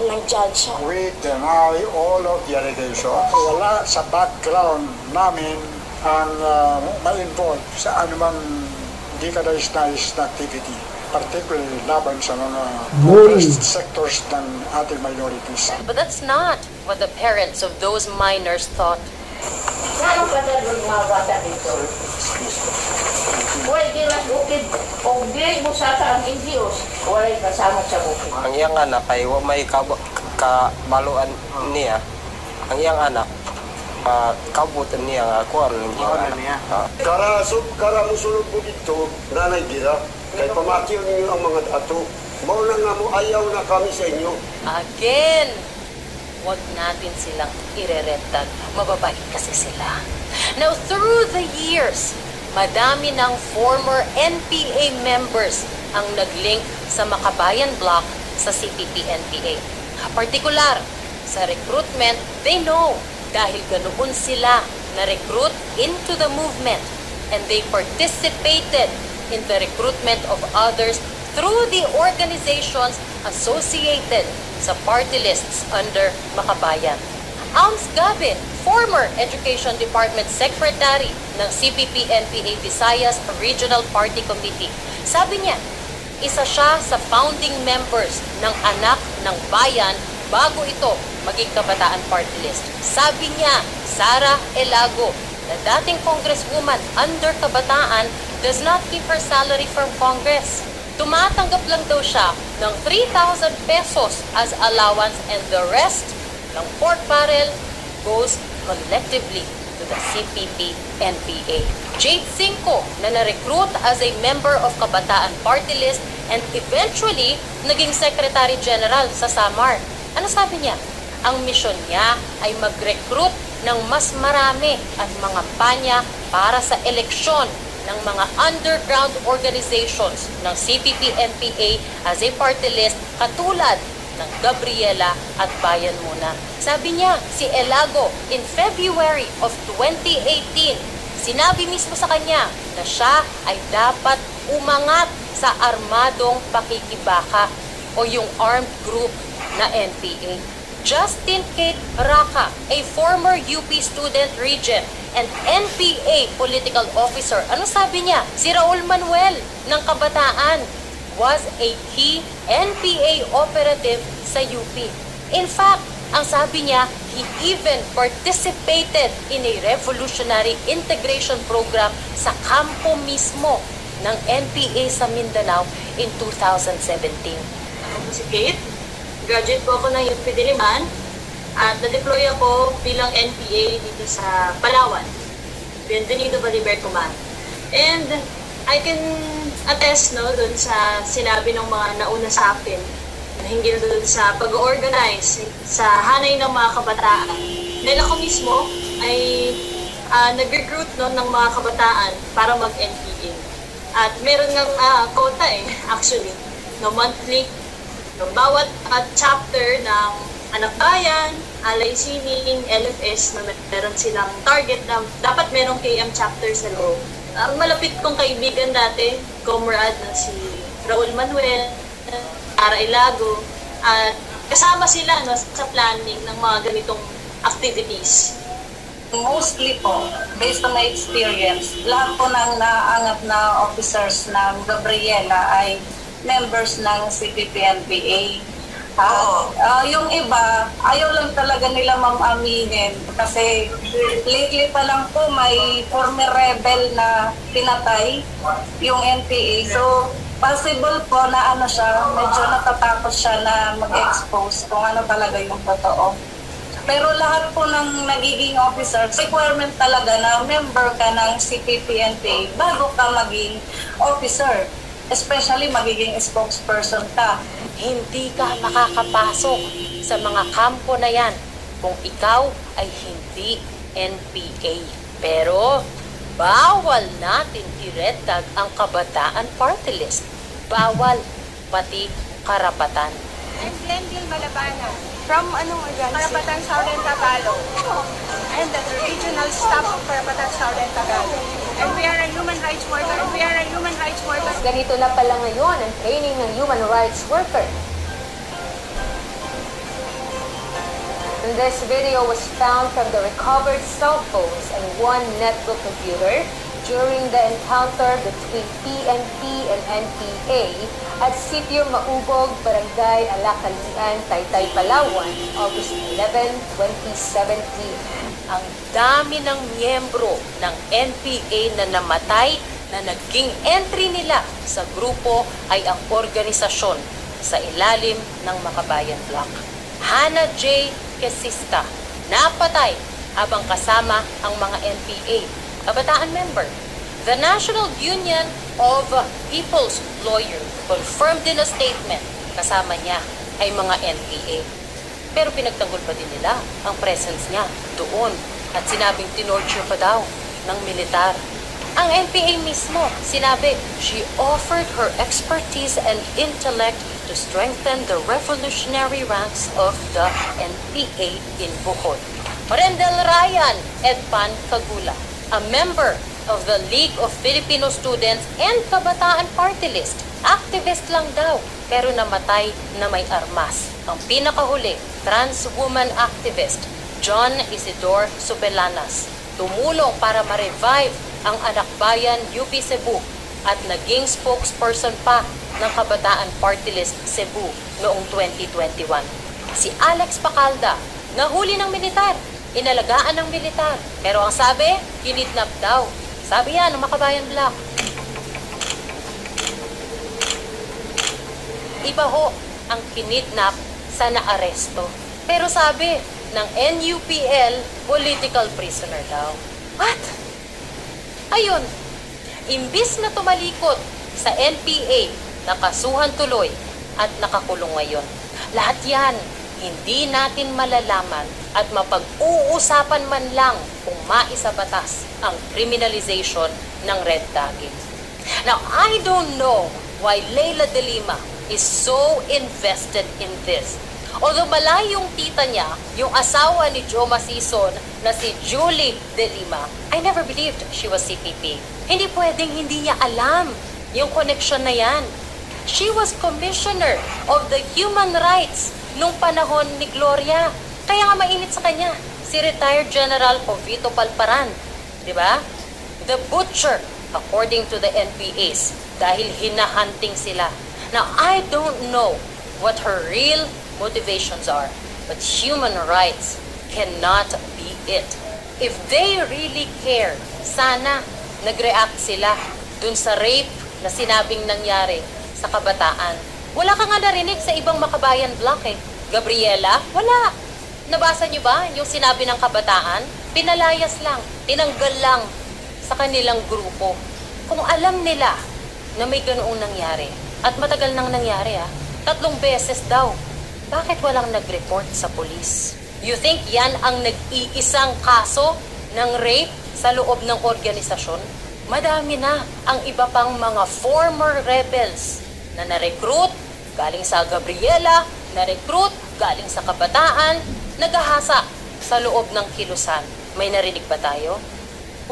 ng judge. We deny all of the allegations. Wala sa background namin ang ma-involve sa anumang hindi ka-nais-nais na activity, particularly laban sa mga oppressed sectors ng ating minorities. But that's not what the parents of those minors thought. Saan ka na doon mga bata dito? Pwede na bukid. Kung di mo sa ang NGOs, wala'y kasama sa bukid. Ang iyang anak ay may kabaluan niya. Ang iyang anak, kabutan niya nga ako niya. Kara musulog po dito, nanay gira. Kay pamakiw ninyo ang mga dato. Mauna nga mo, ayaw na kami sa inyo. Again, wag natin silang ireretag. Mababait kasi sila. Now, through the years, madami ng former NPA members ang nag-link sa Makabayan Block sa CPP-NPA. Partikular, sa recruitment, they know dahil ganoon sila na-recruit into the movement and they participated in the recruitment of others through the organizations associated sa party lists under Makabayan. Alms Gabin, former Education Department Secretary ng CPP-NPA Visayas Regional Party Committee. Sabi niya, isa siya sa founding members ng Anak ng Bayan bago ito maging Kabataan Party List. Sabi niya, Sara Elago, na dating congresswoman under Kabataan, does not keep her salary from Congress. Tumatanggap lang daw siya ng 3,000 pesos as allowance and the rest ng pork barrel goes collectively to the CPP-NPA. Jade Cinco na na-recruit as a member of Kabataan Party List and eventually naging Secretary General sa Samar. Ano sabi niya? Ang misyon niya ay mag-recruit ng mas marami at mga panya para sa eleksyon ng mga underground organizations ng CPP-NPA as a party list katulad ng Gabriela at Bayan Muna. Sabi niya, si Elago, in February of 2018, sinabi mismo sa kanya na siya ay dapat umangat sa armadong pakikibaka o yung armed group na NPA. Justin Kate Raca, a former UP student regent and NPA political officer. Ano sabi niya? Si Raul Manuel ng Kabataan was a key NPA operative sa UP. In fact, ang sabi niya, he even participated in a revolutionary integration program sa kampo mismo ng NPA sa Mindanao in 2017. Ako si Kate. Graduate po ako ng UP Diliman at na-deploy ako bilang NPA dito sa Palawan, Bienvenido Bolivar Command. And I can attest dun sa sinabi ng mga nauna sa akin na hinggil dun sa pag-organize sa hanay ng mga kabataan. Dahil ako mismo ay nag-recruit ng mga kabataan para mag-NPA. At meron ng quota actually, monthly. Bawat chapter ng Anak Bayan, Alay Sining, LFS na meron silang target na dapat merong KM chapter sa loob. Malapit kong kaibigan dati, comrade na si Raul Manuel, Sara Elago, at kasama sila sa planning ng mga ganitong activities. Mostly po, based on my experience, lahat po ng naangat na officers ng Gabriela ay members ng CPP-NPA. Yung iba, ayaw lang talaga nila aminin kasi lately pa lang po may former rebel na pinatay yung NPA. So, Possible po na medyo natatakot siya na mag-expose kung ano talaga yung totoo. Pero lahat po ng nagiging officer, requirement talaga na member ka ng CPP-NPA bago ka maging officer. Especially magiging spokesperson ka. Hindi ka makakapasok sa mga kampo na yan kung ikaw ay hindi NPA. Pero bawal natin iretag ang Kabataan Party List. Bawal, pati karapatan. I'm Glendale Malabanan from Karapatan Southern Tagalog. I'm the regional staff of Karapatan Southern Tagalog. And we are a human rights worker. Ganito na pala ngayon ang training ng human rights worker. And this video was found from the recovered cell phones and one netbook computer during the encounter between PNP and NPA at Sitio Maubog, Barangay Alacalian, Taytay, Palawan, August 11, 2017. Ang dami ng miyembro ng NPA na namatay na naging entry nila sa grupo ay ang organisasyon sa ilalim ng Makabayan Bloc. Hannah J. Quesista, napatay habang kasama ang mga NPA, kabataan member. The National Union of People's Lawyers confirmed in a statement, kasama niya ay mga NPA. Pero pinagtanggol pa din nila ang presence niya doon at sinabing tinorture pa daw ng militar. Ang NPA mismo, sinabi, she offered her expertise and intellect to strengthen the revolutionary ranks of the NPA in Bukod. Rendel Ryan Edpan Cagula, a member of the League of Filipino Students and Kabataan Party List. Activist lang daw, pero namatay na may armas. Ang pinakahuli, trans woman activist, John Isidore Supelanas, tumulong para ma-revive ang Anak Bayan UP Cebu at naging spokesperson pa ng Kabataan Party List Cebu noong 2021. Si Alex Pacalda, nahuli ng militar, inalagaan ng militar. Pero ang sabi, kinidnap daw. Sabi yan ng Makabayan Bloc. Iba ho ang kinidnap sa naaresto. Pero sabi ng NUPL, political prisoner daw. What? Ayun, imbis na tumalikod sa NPA, nakasuhan tuloy at nakakulong ngayon. Lahat yan, hindi natin malalaman at mapag-uusapan man lang kung maisabatas ang criminalization ng red tagging. Now, I don't know why Leila de Lima is so invested in this. Although malayong tita niya, yung asawa ni Joe Masison na si Julie de Lima, I never believed she was CPP. Hindi pwedeng hindi niya alam yung connection na yan. She was commissioner of the human rights nung panahon ni Gloria. Kaya nga mainit sa kanya, si retired General Jovito Palparan. Diba? The butcher, according to the NPAs, dahil hinahunting sila. Now, I don't know what her real motivations are, but human rights cannot be it. If they really care, sana nag-react sila dun sa rape na sinabing nangyari sa kabataan. Wala ka nga narinig sa ibang Makabayan Bloc eh. Gabriela, wala. Nabasa niyo ba yung sinabi ng kabataan? Pinalayas lang, tinanggal lang sa kanilang grupo. Kung alam nila na may ganoong nangyari, at matagal nang nangyari 3 beses daw, bakit walang nag-report sa polis? You think yan ang nag-iisang kaso ng rape sa loob ng organisasyon? Madami na ang iba pang mga former rebels na na-recruit galing sa Gabriela, na-recruit galing sa kabataan, nagahasa sa loob ng kilusan. May narinig ba tayo?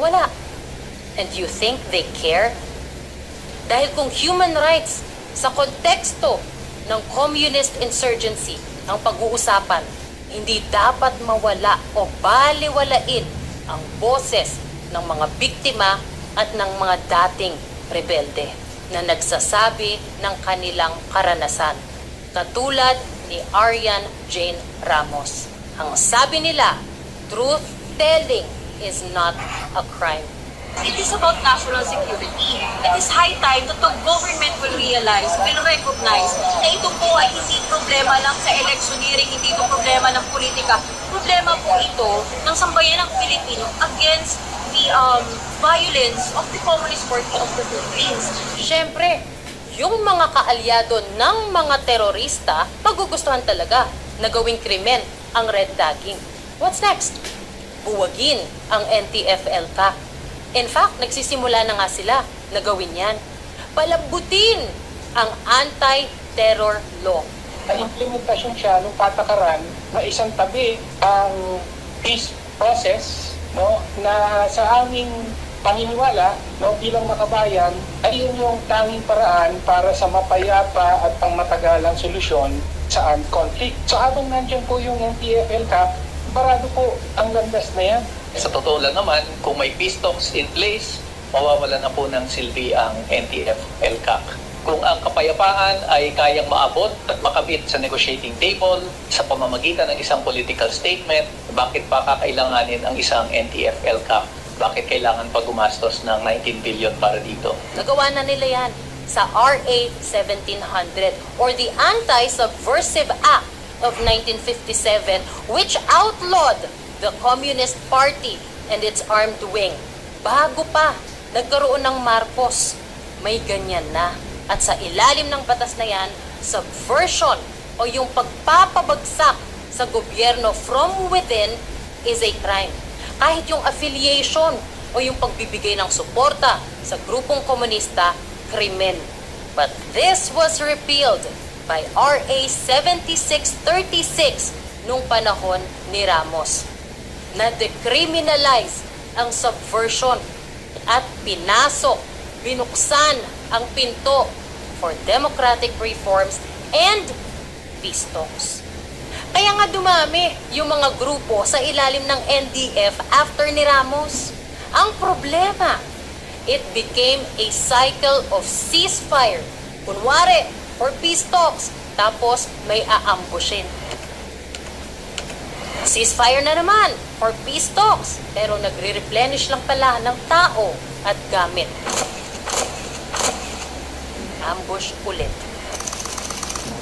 Wala. And you think they care? Dahil kung human rights sa konteksto ng communist insurgency ang pag-uusapan, hindi dapat mawala o baliwalain ang boses ng mga biktima at ng mga dating rebelde na nagsasabi ng kanilang karanasan. Katulad ni Arian Jane Ramos. Ang sabi nila, truth-telling is not a crime. It is about national security. It is high time that the government will realize, will recognize na ito po ay hindi problema lang sa electioneering, hindi ito problema ng politika. Problema po ito ng sambayanang Pilipino against the violence of the Communist Party of the Philippines. Siyempre, yung mga kaalyado ng mga terorista, magugustuhan talaga na gawing krimen ang red tagging. What's next? Buwagin ang NTF-ELCAC. In fact, nagsisimula na nga sila na gawin yan. Palabutin ang anti-terror law. Ang implementasyon siya ng patakaran na isang tabi ang peace process, no, na sa aming paniniwala, no, bilang makabayan, ay yun yung tanging paraan para sa mapayapa at pangmatagalang solusyon sa armed conflict. So habang nandiyan po yung NTF-ELCAC, barado po ang landas na yan. Sa totoo lang naman, kung may peace talks in place, mawawala na po ng silbi ang NTF-ELCAC. Kung ang kapayapaan ay kayang maabot at makabit sa negotiating table sa pamamagitan ng isang political statement, bakit pa kakailanganin ang isang NTF-ELCAC? Bakit kailangan pa gumastos ng 19 billion para dito? Nagawa na nila yan sa RA 1700 or the Anti-Subversive Act of 1957, which outlawed the Communist Party and its armed wing. Bago pa nagkaroon ng Marcos, may ganyan na. At sa ilalim ng batas na yan, subversion o yung pagpapabagsak sa gobyerno from within is a crime. Kahit yung affiliation o yung pagbibigay ng suporta sa grupong komunista, krimen. But this was repealed by RA 7636 nung panahon ni Ramos, na decriminalize ang subversion at pinasok, binuksan ang pinto for democratic reforms and peace talks. Kaya nga dumami yung mga grupo sa ilalim ng NDF after ni Ramos. Ang problema, it became a cycle of ceasefire. Kunwari, for peace talks, tapos may aambushin. Ceasefire na naman for peace talks, pero nagre-replenish lang pala ng tao at gamit. Ambush ulit.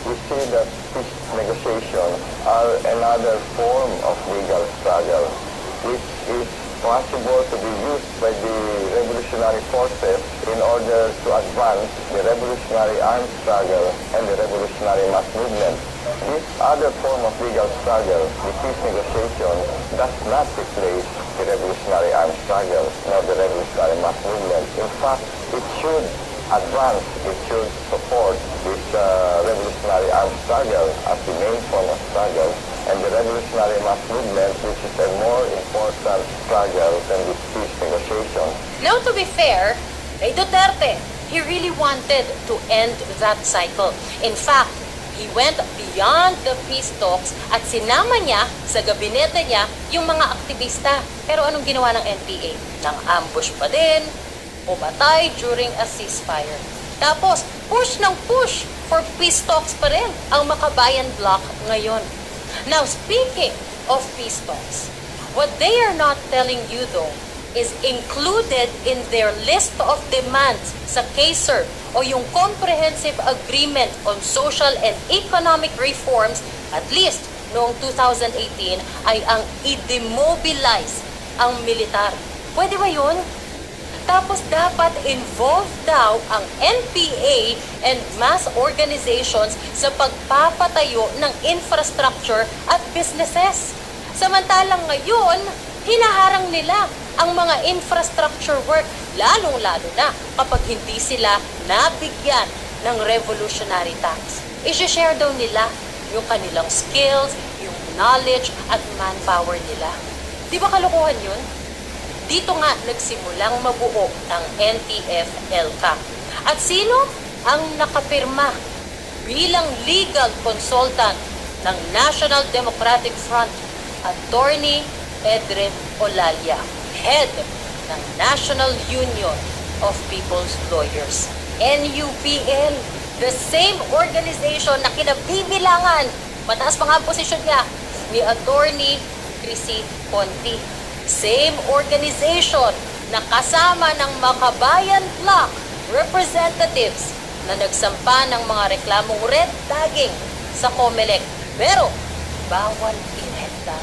We see that peace negotiations are another form of legal struggle, which is possible to be used by the revolutionary forces in order to advance the revolutionary armed struggle and the revolutionary mass movement. This other form of legal struggle, the peace negotiation, does not replace the revolutionary armed struggle nor the revolutionary mass movement. In fact, it should advance, it should support this revolutionary armed struggle as the main form of struggle, and the revolutionary mass movement, which is a more important struggle than the peace negotiation. Now, to be fair, kay Duterte, he really wanted to end that cycle. In fact, he went beyond the peace talks at sinama niya sa gabinete niya yung mga aktivista. Pero anong ginawa ng NPA? Nang ambush pa din, pumatay during a ceasefire. Tapos, push ng push for peace talks pa rin ang Makabayan Bloc ngayon. Now, speaking of peace talks, what they are not telling you though is included in their list of demands sa CASER o yung Comprehensive Agreement on Social and Economic Reforms, at least noong 2018, ay ang i-demobilize ang militar. Pwede ba yun? Tapos dapat involved daw ang NPA and mass organizations sa pagpapatayo ng infrastructure at businesses. Samantalang ngayon, hinaharang nila ang mga infrastructure work, lalong-lalo na kapag hindi sila nabigyan ng revolutionary tax. I-share daw nila yung kanilang skills, yung knowledge at manpower nila. Di ba kalokohan yun? Dito nga nagsimulang mabuo ang NTF-ELCAC. At sino ang nakapirma bilang legal consultant ng National Democratic Front? Attorney Edre Olalia, head ng National Union of People's Lawyers. NUPL, the same organization na kinabibilangan, mataas pa nga ang posisyon niya, ni Attorney Chrissy Conti. Same organization na kasama ng Makabayan Bloc representatives na nagsampa ng mga reklamong red tagging sa COMELEC. Pero bawal irekta,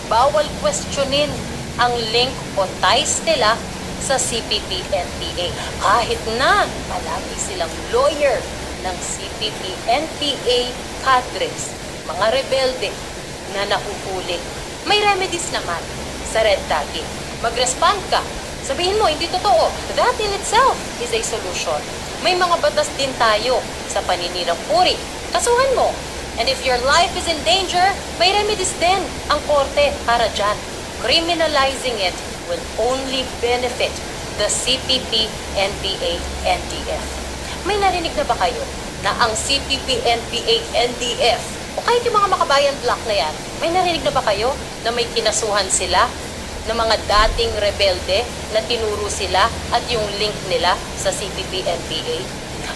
bawal questionin ang link o ties nila sa CPP-NPA. Kahit na palagi silang lawyer ng CPP-NPA cadres, mga rebelde na nahuhuli. May remedies naman sa red tagging. Mag-respond ka. Sabihin mo, hindi totoo. That in itself is a solution. May mga batas din tayo sa paninirang puri. Kasuhan mo. And if your life is in danger, may remedies din ang korte para dyan. Criminalizing it will only benefit the CPP, NPA, NDF. May narinig na ba kayo na ang CPP, NPA, NDF o kahit yung mga Makabayan Bloc na yan, may narinig na ba kayo na may kinasuhan sila ng mga dating rebelde na tinuro sila at yung link nila sa CPP-NPA?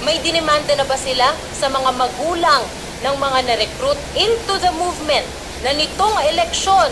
May dinimanda na ba sila sa mga magulang ng mga na-recruit into the movement na nitong eleksyon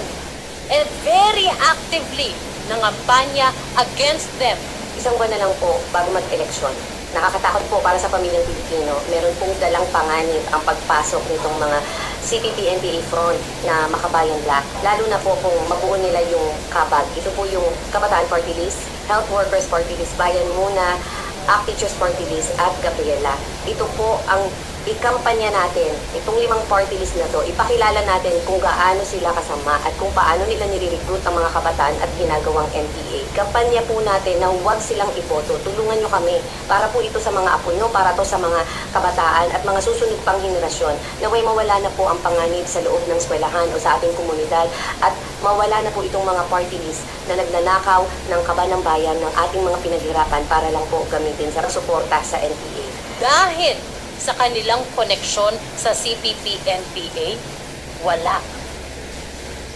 very actively nangampanya against them? Isang buwan na lang po bago mag-eleksyon. Nakakatakot po para sa pamilyang Pilipino. Meron pong dalang panganib ang pagpasok nitong mga CPP-NPA front na Makabayan Bloc. Lalo na po kung mabuo nila yung kabag. Ito po yung Kabataan Party List, Health Workers Party List, Bayan Muna, Actichos Party List at Gabriela. Ito po ang ikampanya natin, itong 5 party list na to, ipakilala natin kung gaano sila kasama at kung paano nila nire-recruit ang mga kabataan at ginagawang NPA. Kampanya po natin na huwag silang iboto. Tulungan nyo kami para po ito sa mga apo nyo, para to sa mga kabataan at mga susunod pang henerasyon na may mawala na po ang panganib sa loob ng eskwelahan o sa ating komunidad at mawala na po itong mga party list na nagnanakaw ng kaba ng bayan ng ating mga pinaghirapan para lang po gamitin sa suporta sa NPA. Dahil sa kanilang koneksyon sa CPP-NPA,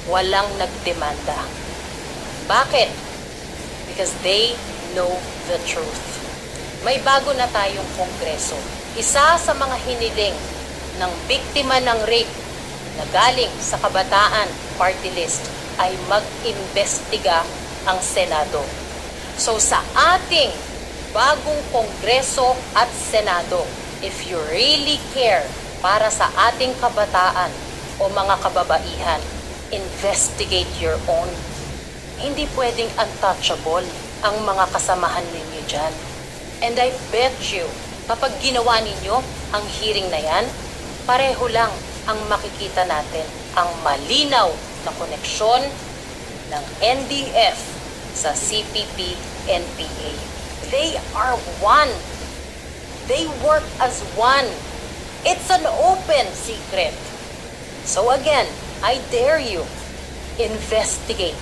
walang nagdemanda. Bakit? Because they know the truth. May bago na tayong kongreso. Isa sa mga hiniling ng biktima ng rape na galing sa Kabataan Party List ay mag-imbestiga ang Senado. So sa ating bagong kongreso at Senado, if you really care para sa ating kabataan o mga kababaihan, investigate your own. Hindi pwedeng untouchable ang mga kasamahan ninyo dyan. And I bet you, kapag ginawa ninyo ang hearing na yan, pareho lang ang makikita natin, ang malinaw na koneksyon ng NDF sa CPP-NPA. They are one. They work as one. It's an open secret. So again, I dare you, investigate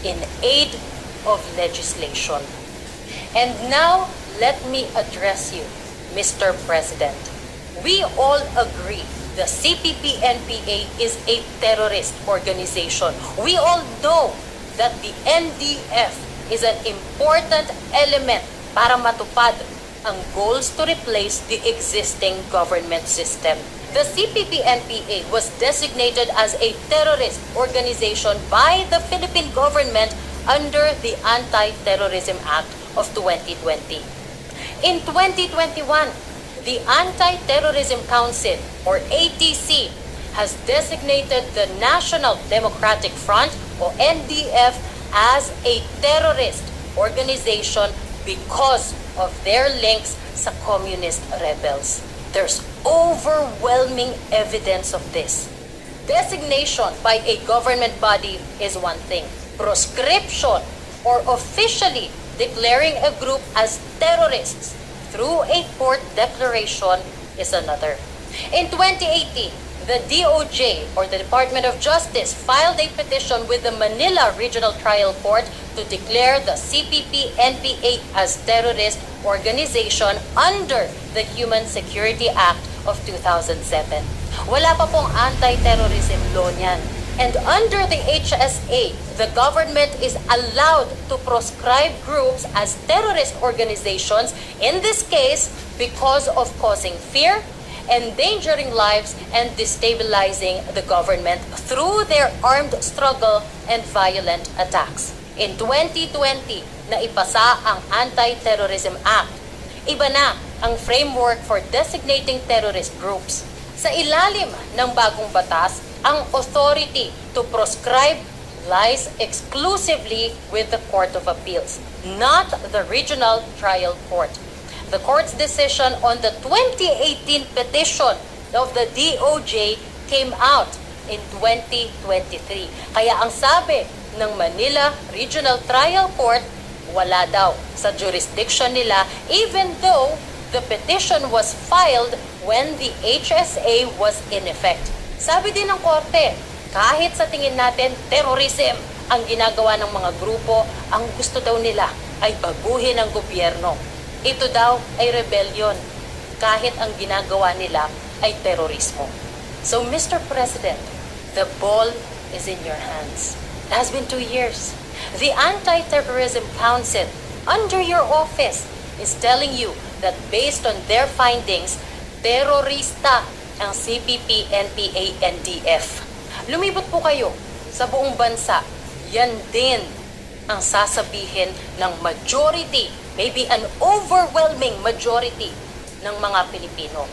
in aid of legislation. And now, let me address you, Mr. President. We all agree the CPP-NPA is a terrorist organization. We all know that the NDF is an important element para matupad ang goals to replace the existing government system. The CPP-NPA was designated as a terrorist organization by the Philippine government under the Anti-Terrorism Act of 2020. In 2021, the Anti-Terrorism Council, or ATC, has designated the National Democratic Front, or NDF, as a terrorist organization because of their links sa communist rebels. There's overwhelming evidence of this. Designation by a government body is one thing. Proscription or officially declaring a group as terrorists through a court declaration is another. In 2018, the DOJ, or the Department of Justice, filed a petition with the Manila Regional Trial Court to declare the CPP-NPA as terrorist organization under the Human Security Act of 2007. Wala pa pong anti-terrorism law niyan. And under the HSA, the government is allowed to proscribe groups as terrorist organizations, in this case, because of causing fear, endangering lives, and destabilizing the government through their armed struggle and violent attacks. In 2020, na ipasa ang Anti-Terrorism Act. Iba na ang framework for designating terrorist groups. Sa ilalim ng bagong batas, ang authority to proscribe lies exclusively with the Court of Appeals, not the Regional Trial Court. The court's decision on the 2018 petition of the DOJ came out in 2023. Kaya ang sabi ng Manila Regional Trial Court, wala daw sa jurisdiction nila even though the petition was filed when the HSA was in effect. Sabi din ng korte, kahit sa tingin natin terrorism ang ginagawa ng mga grupo, ang gusto daw nila ay baguhin ang gobyerno. Ito daw ay rebellion kahit ang ginagawa nila ay terorismo. So Mr. President, the ball is in your hands. It has been 2 years. The Anti-Terrorism Council under your office is telling you that based on their findings, terorista ang CPP, NPA, NDF. Lumibot po kayo sa buong bansa. Yan din ang sasabihin ng majority, maybe an overwhelming majority ng mga Pilipino.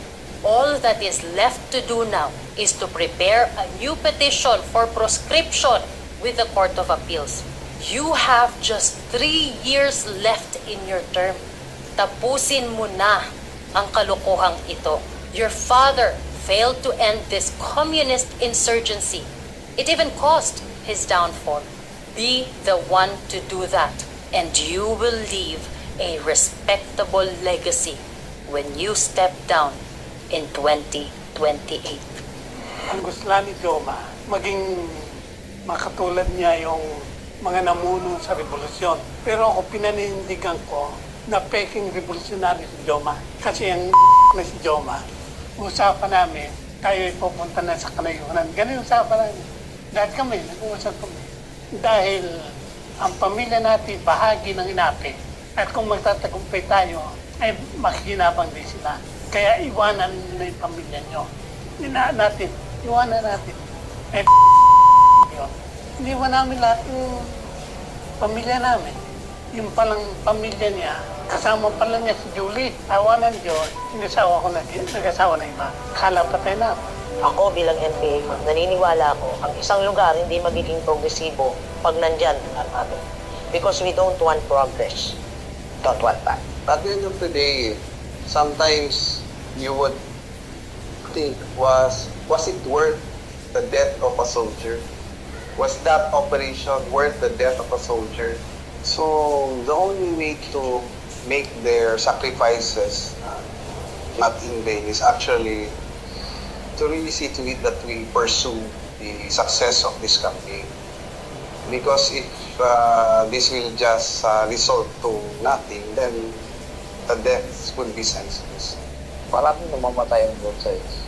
All that is left to do now is to prepare a new petition for proscription with the Court of Appeals. You have just 3 years left in your term. Tapusin mo na ang kalokohang ito. Your father failed to end this communist insurgency. It even caused his downfall. Be the one to do that, and you will leave a respectable legacy when you step down in 2028. Ang gusto lang ni Joma, maging makatulad niya yung mga namuno sa revolusyon. Pero ako pinanindigan ko na peking revolutionary si Joma. Kasi ang na si Joma, usapan namin, tayo ay pupunta na sa kanayunan. Ganun yung usapan namin. Dahil kami, nag-uusap kami. Dahil ang pamilya natin, bahagi ng inapi. At kung magtatagumpay tayo, ay makikinabang din sila. Kaya iwanan nyo na yung pamilya nyo. Iwanan natin. Eh, yun. Iniwan namin lahat ng pamilya namin. Yung palang pamilya niya, kasama pala niya si Julie. Awa ng Diyos, nag-asawa na iba. Kala patay na. Ako bilang NPA, naniniwala ako, ang isang lugar hindi magiging progresibo pag nandyan ang atin. Because we don't want progress. Don't want that. At the end of the day, sometimes you would think, was it worth the death of a soldier? Was that operation worth the death of a soldier? So the only way to make their sacrifices not in vain is actually to really see to it that we pursue the success of this campaign. Because if this will just result to nothing, then the deaths would be senseless. Maraming namamatay ang both sides.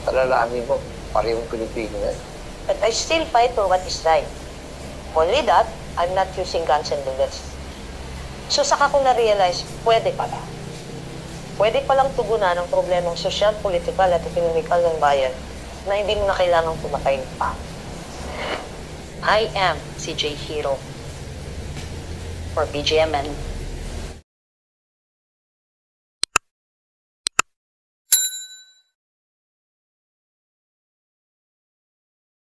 Alalahanin mo, parehong Pilipino yan. But I still fight for what is right. Only that, I'm not using guns and bullets. So saka ko na-realize, pwede pala. Pwede palang tugunan ang problemang social, political at ekonomikal ng bayan na hindi mo na kailangang pumatay pa. I am CJ Hero for BGMN.